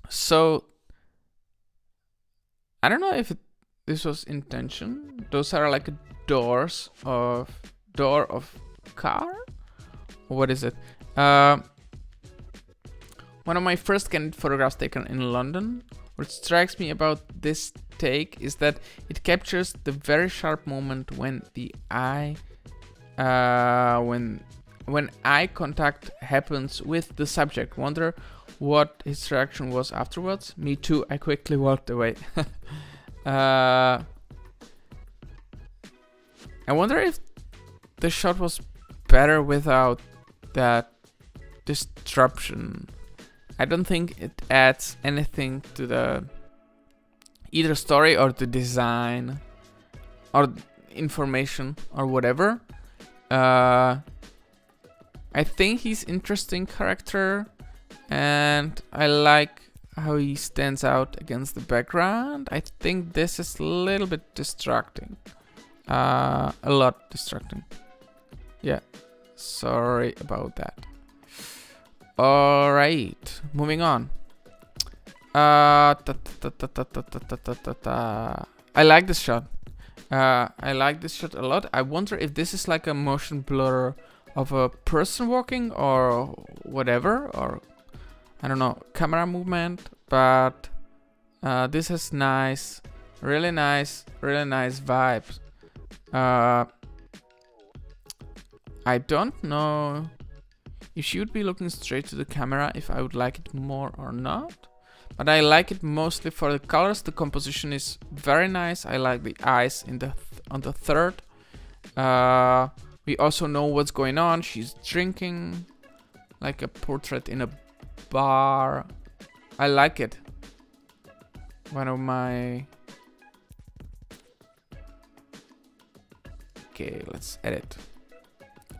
So I don't know if this was intention. Those are like door of car? What is it? One of my first candid photographs taken in London. What strikes me about this take is that it captures the very sharp moment when the eye when eye contact happens with the subject. Wonder what his reaction was afterwards. Me too, I quickly walked away. I wonder if the shot was better without that disruption. I don't think it adds anything to the either story or the design or information or whatever. I think he's interesting character, and I like how he stands out against the background. I think this is a little bit distracting. A lot distracting. Yeah, sorry about that. All right, moving on. I like this shot. I like this shot a lot. I wonder if this is like a motion blur of a person walking or whatever, or I don't know, camera movement. But this has really nice vibes. I don't know if she would be looking straight to the camera, if I would like it more or not. But I like it mostly for the colors. The composition is very nice. I like the eyes on the third. We also know what's going on. She's drinking, like a portrait in a bar. I like it. One of my... Okay, let's edit.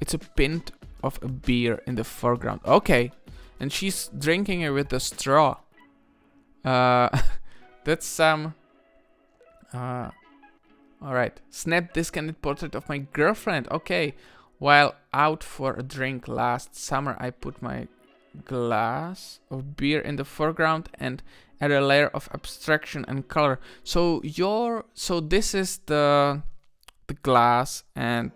It's a pint of a beer in the foreground. Okay, and she's drinking it with a straw. That's some Alright. Snap this candid portrait of my girlfriend. Okay. While out for a drink last summer, I put my glass of beer in the foreground and add a layer of abstraction and color. So this is the glass, and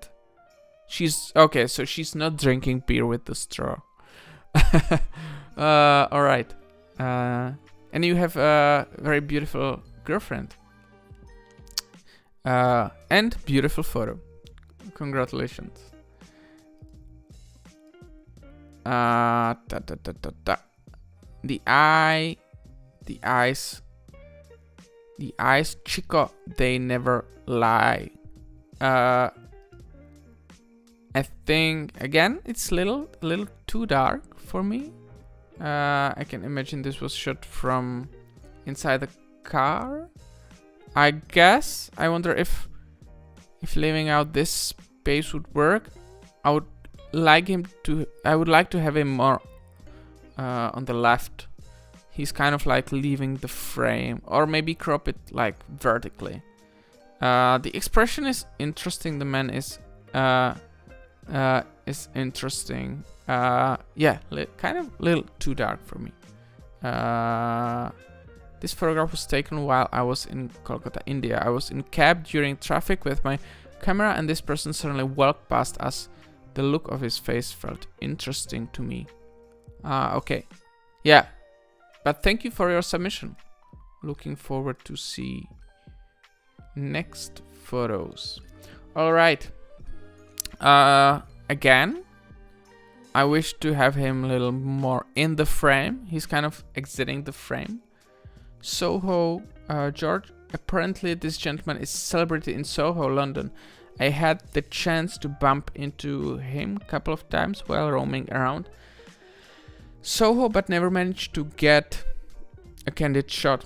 she's okay, so she's not drinking beer with the straw. Alright. And you have a very beautiful girlfriend. And beautiful photo. Congratulations. The eyes, Chico, they never lie. I think again it's a little too dark for me. I can imagine this was shot from inside the car. I guess. I wonder if leaving out this space would work. I would like to have him more on the left. He's kind of like leaving the frame, or maybe crop it like vertically. The expression is interesting. The man is interesting. Yeah, kind of little too dark for me. This photograph was taken while I was in Kolkata, India. I was in cab during traffic with my camera, and this person suddenly walked past us. The look of his face felt interesting to me. Okay. Yeah. But thank you for your submission. Looking forward to see next photos. Alright. Again, I wish to have him a little more in the frame. He's kind of exiting the frame. Soho, George. Apparently this gentleman is celebrity in Soho, London. I had the chance to bump into him a couple of times while roaming around Soho, but never managed to get a candid shot.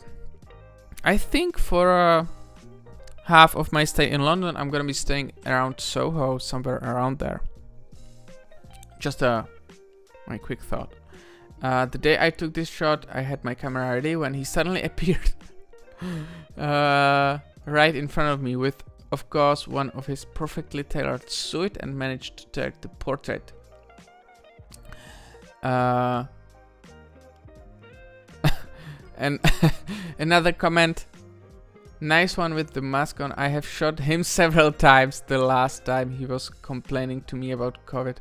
I think for half of my stay in London, I'm gonna be staying around Soho, somewhere around there. Just my quick thought. The day I took this shot, I had my camera ready when he suddenly appeared right in front of me with, of course, one of his perfectly tailored suit, and managed to take the portrait. And another comment. Nice one with the mask on. I have shot him several times. The last time he was complaining to me about COVID.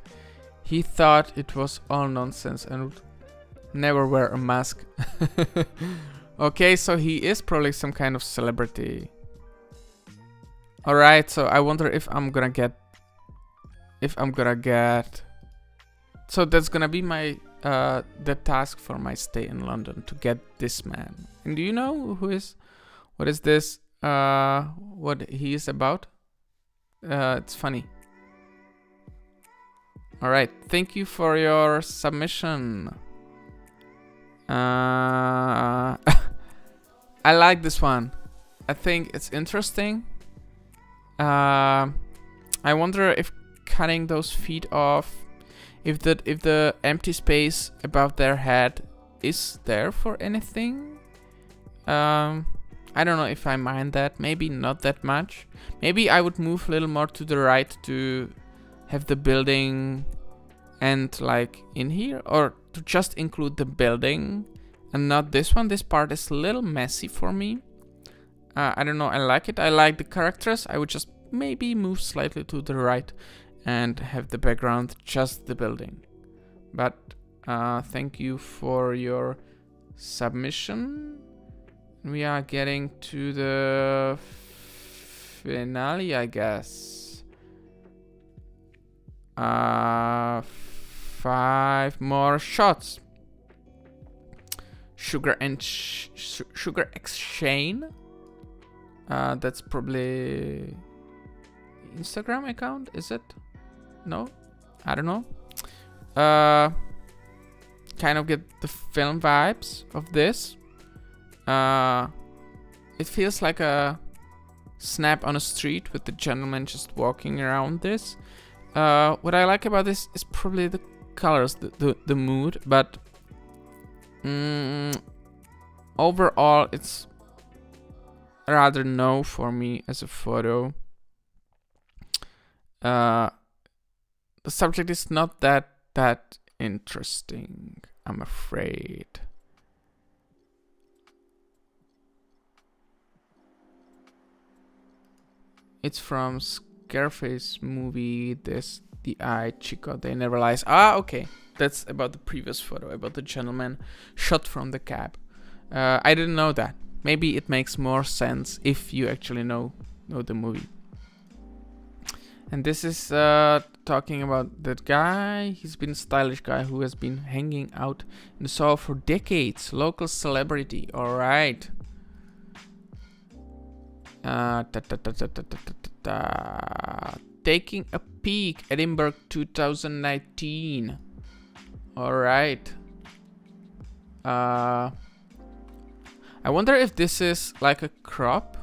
He thought it was all nonsense and would never wear a mask. Okay, so he is probably some kind of celebrity. Alright, so I wonder if I'm gonna get... So that's gonna be my... the task for my stay in London, to get this man. And do you know who is... What is this? What he is about? It's funny. Alright, thank you for your submission. I like this one. I think it's interesting. I wonder if cutting those feet off, if the empty space above their head is there for anything. I don't know if I mind that. Maybe not that much. Maybe I would move a little more to the right to have the building and like in here, or to just include the building and not this one. This part is a little messy for me. I don't know. I like it. I like the characters. I would just maybe move slightly to the right and have the background just the building. But thank you for your submission. We are getting to the finale, I guess. 5 more shots. Sugar Xt1. That's probably Instagram account, is it? No, I don't know. Kind of get the film vibes of this. It feels like a snap on a street with the gentleman just walking around this. What I like about this is probably the colors, the mood, but overall it's rather no for me as a photo. The subject is not that interesting, I'm afraid. It's from Scarface movie, the eye Chico, they never lies. Ah, okay. That's about the previous photo, about the gentleman shot from the cab. I didn't know that. Maybe it makes more sense if you actually know the movie. And this is talking about that guy. He's been a stylish guy who has been hanging out in the Soho for decades. Local celebrity. All right. Taking a peek, Edinburgh 2019. All right. I wonder if this is like a crop.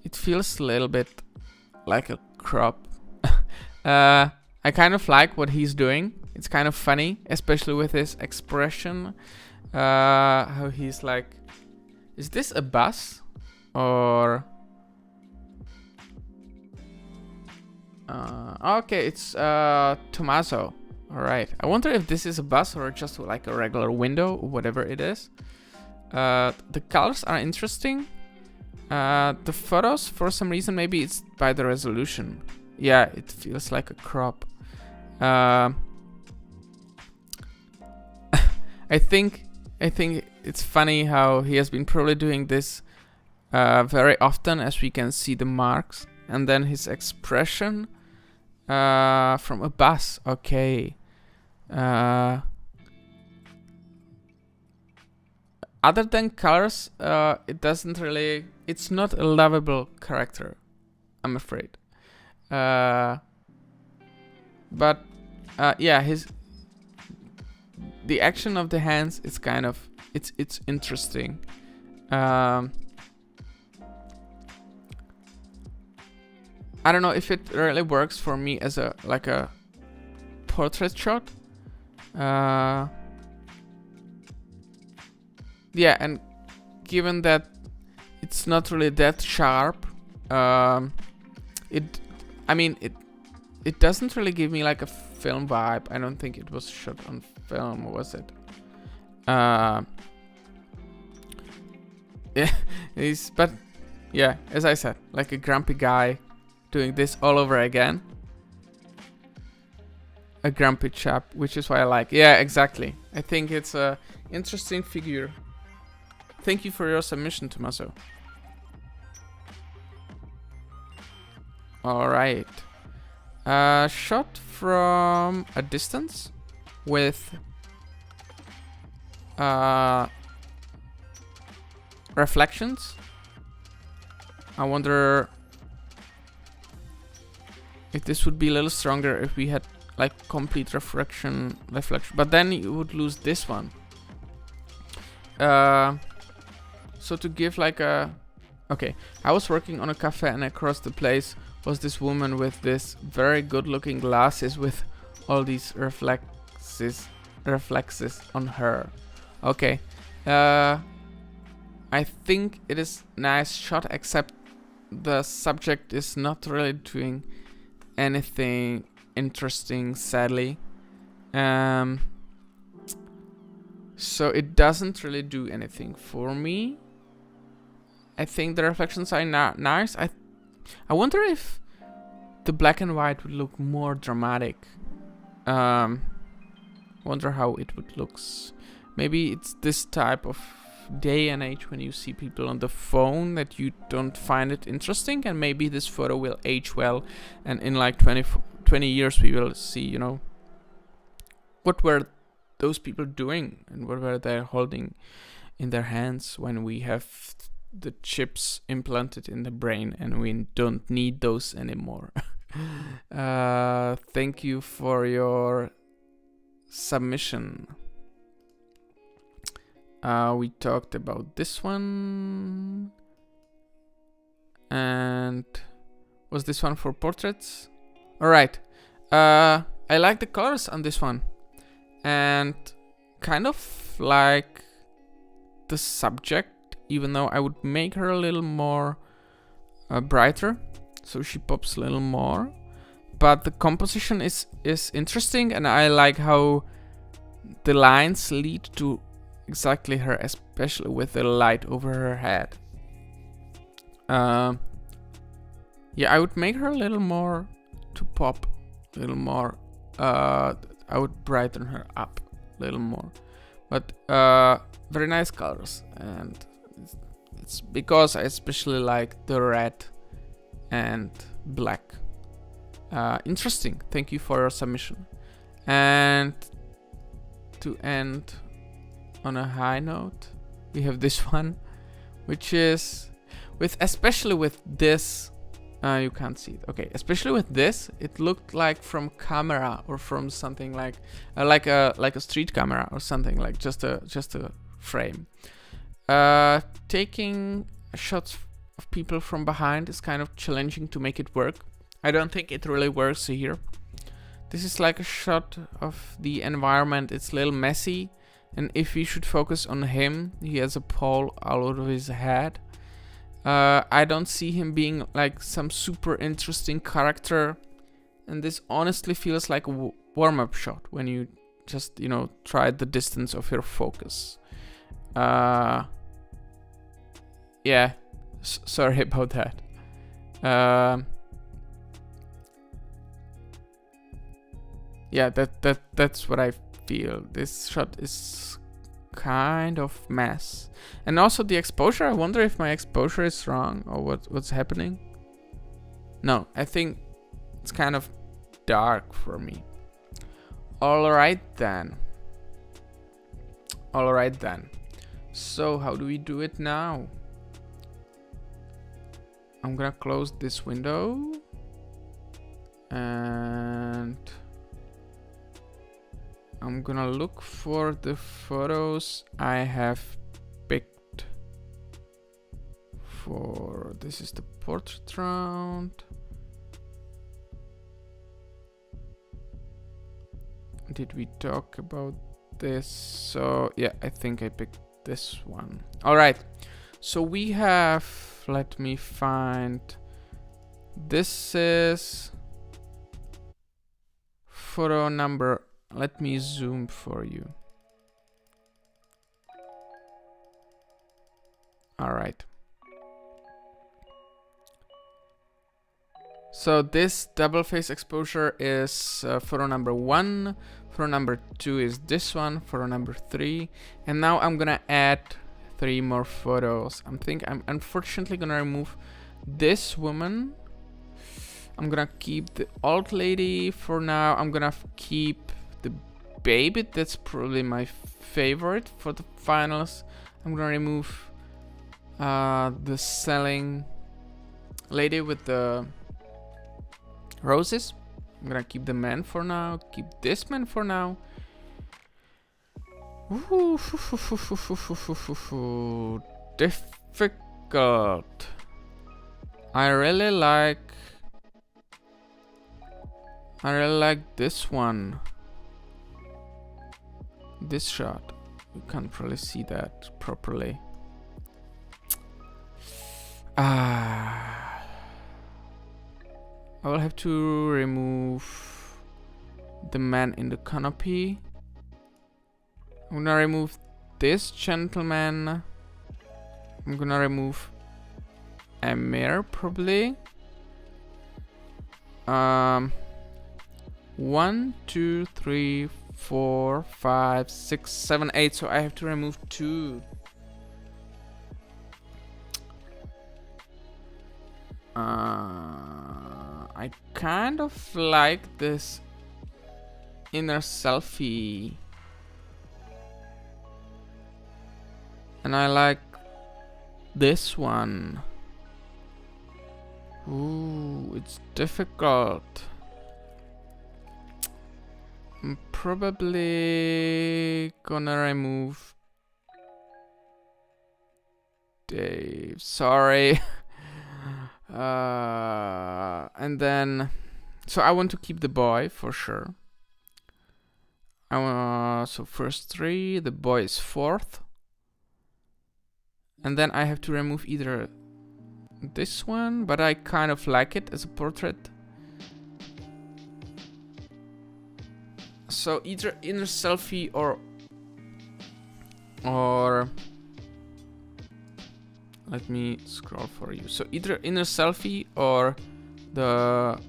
It feels a little bit like a crop. I kind of like what he's doing. It's kind of funny, especially with his expression. How he's like, is this a bus? Or... okay, it's Tommaso. Alright. I wonder if this is a bus or just like a regular window or whatever it is. The colors are interesting. The photos, for some reason, maybe it's by the resolution. Yeah, it feels like a crop. I think it's funny how he has been probably doing this very often, as we can see the marks. And then his expression from a bus. Okay. Other than colors, it doesn't really... It's not a lovable character, I'm afraid. But yeah, the action of the hands is kind of... It's interesting. I don't know if it really works for me as a portrait shot. Yeah, and given that it's not really that sharp, it doesn't really give me like a film vibe. I don't think it was shot on film, was it? Yeah, but yeah, as I said, like a grumpy guy doing this all over again. A grumpy chap, which is why I like. Yeah, exactly. I think it's a interesting figure. Thank you for your submission, Tommaso. All right. Shot from a distance with reflections. I wonder if this would be a little stronger if we had like complete reflection, but then you would lose this one. So to give like a... Okay, I was working on a cafe and across the place was this woman with this very good looking glasses with all these reflexes on her. Okay. I think it is nice shot, except the subject is not really doing anything interesting, sadly. So it doesn't really do anything for me. I think the reflections are nice. I wonder if the black and white would look more dramatic. Wonder how it would look. Maybe it's this type of day and age when you see people on the phone that you don't find it interesting, and maybe this photo will age well, and in like 20 years we will see, you know, what were those people doing and what were they holding in their hands when we have the chips implanted in the brain and we don't need those anymore. Thank you for your submission. We talked about this one. And was this one for portraits? Alright. I like the colors on this one. And kind of like the subject even though I would make her a little more brighter, so she pops a little more. But the composition is interesting, and I like how the lines lead to exactly her, especially with the light over her head. Yeah, I would make her a little more to pop, a little more. I would brighten her up a little more. But very nice colors, and it's because I especially like the red and black. Interesting. Thank you for your submission. And to end on a high note, we have this one, which is especially with this. You can't see it. Okay, especially with this, it looked like from camera or from something like a street camera or something, like just a frame. Taking shots of people from behind is kind of challenging to make it work. I don't think it really works here. This is like a shot of the environment. It's a little messy, and if we should focus on him, he has a pole all over his head. I don't see him being like some super interesting character, and this honestly feels like a warm-up shot when you just, try the distance of your focus. Yeah, sorry about that. Yeah, that's what I feel. This shot is kind of mess, and also the exposure. I wonder if my exposure is wrong or what's happening. No, I think it's kind of dark for me. All right then. So how do we do it now? I'm gonna close this window and I'm gonna look for the photos I have picked for. This is the portrait round. Did we talk about this? So yeah, I think I picked this one. All right, so we have, let me find, this is photo number. Let me zoom for you. All right. So this double face exposure is photo number 1. Photo number 2 is this one. Photo number 3. And now I'm gonna add 3 more photos. I'm unfortunately gonna remove this woman. I'm gonna keep the old lady for now. I'm gonna keep the baby. That's probably my favorite for the finals. I'm gonna remove the selling lady with the roses. I'm gonna keep the man for now. Keep this man for now. Ooh, difficult. I really like this one. This shot. You can't really see that properly. I will have to remove the man in the canopy. I'm gonna remove this gentleman. I'm gonna remove Amir probably. 1, 2, 3, 4, 5, 6, 7, 8. So I have to remove 2. I kind of like this inner selfie. And I like this one. Ooh, it's difficult. I'm probably gonna remove Dave. Sorry. And then, so I want to keep the boy for sure. So first 3, the boy is 4th. And then I have to remove either this one, but I kind of like it as a portrait. So either inner selfie or let me scroll for you. So either inner selfie or the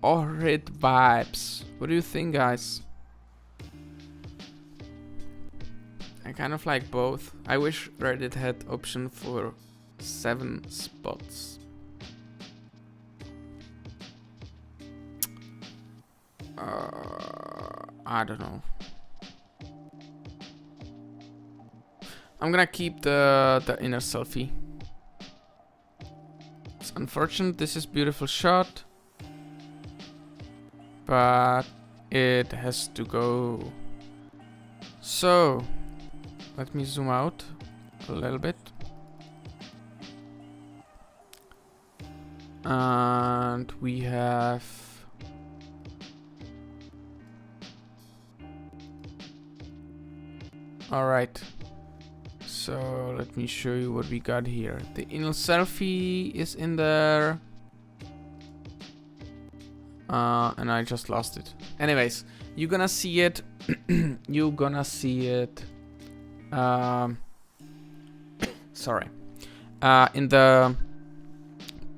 horrid vibes. What do you think, guys? I kind of like both. I wish Reddit had option for 7 spots. I don't know. I'm gonna keep the inner selfie. It's unfortunate, this is beautiful shot, but it has to go. So let me zoom out a little bit. And we have alright. So let me show you what we got here. The inner selfie is in there. And I just lost it. Anyways, you're gonna see it. You're gonna see it. Sorry. In the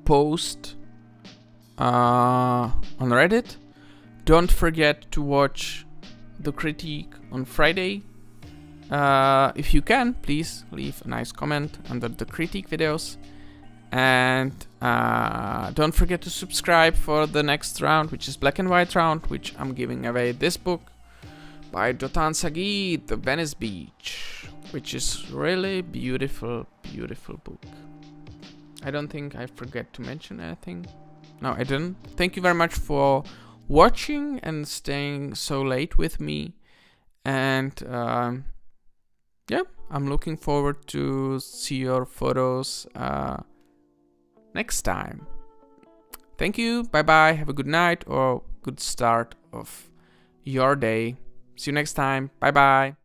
post on Reddit. Don't forget to watch the critique on Friday. If you can, please leave a nice comment under the critique videos. And don't forget to subscribe for the next round, which is Black and White round, which I'm giving away this book by Dotan Sagit, The Venice Beach, which is really beautiful, beautiful book. I don't think I forget to mention anything. No, I didn't. Thank you very much for watching and staying so late with me. And yeah, I'm looking forward to see your photos next time. Thank you. Bye bye. Have a good night or good start of your day. See you next time. Bye bye.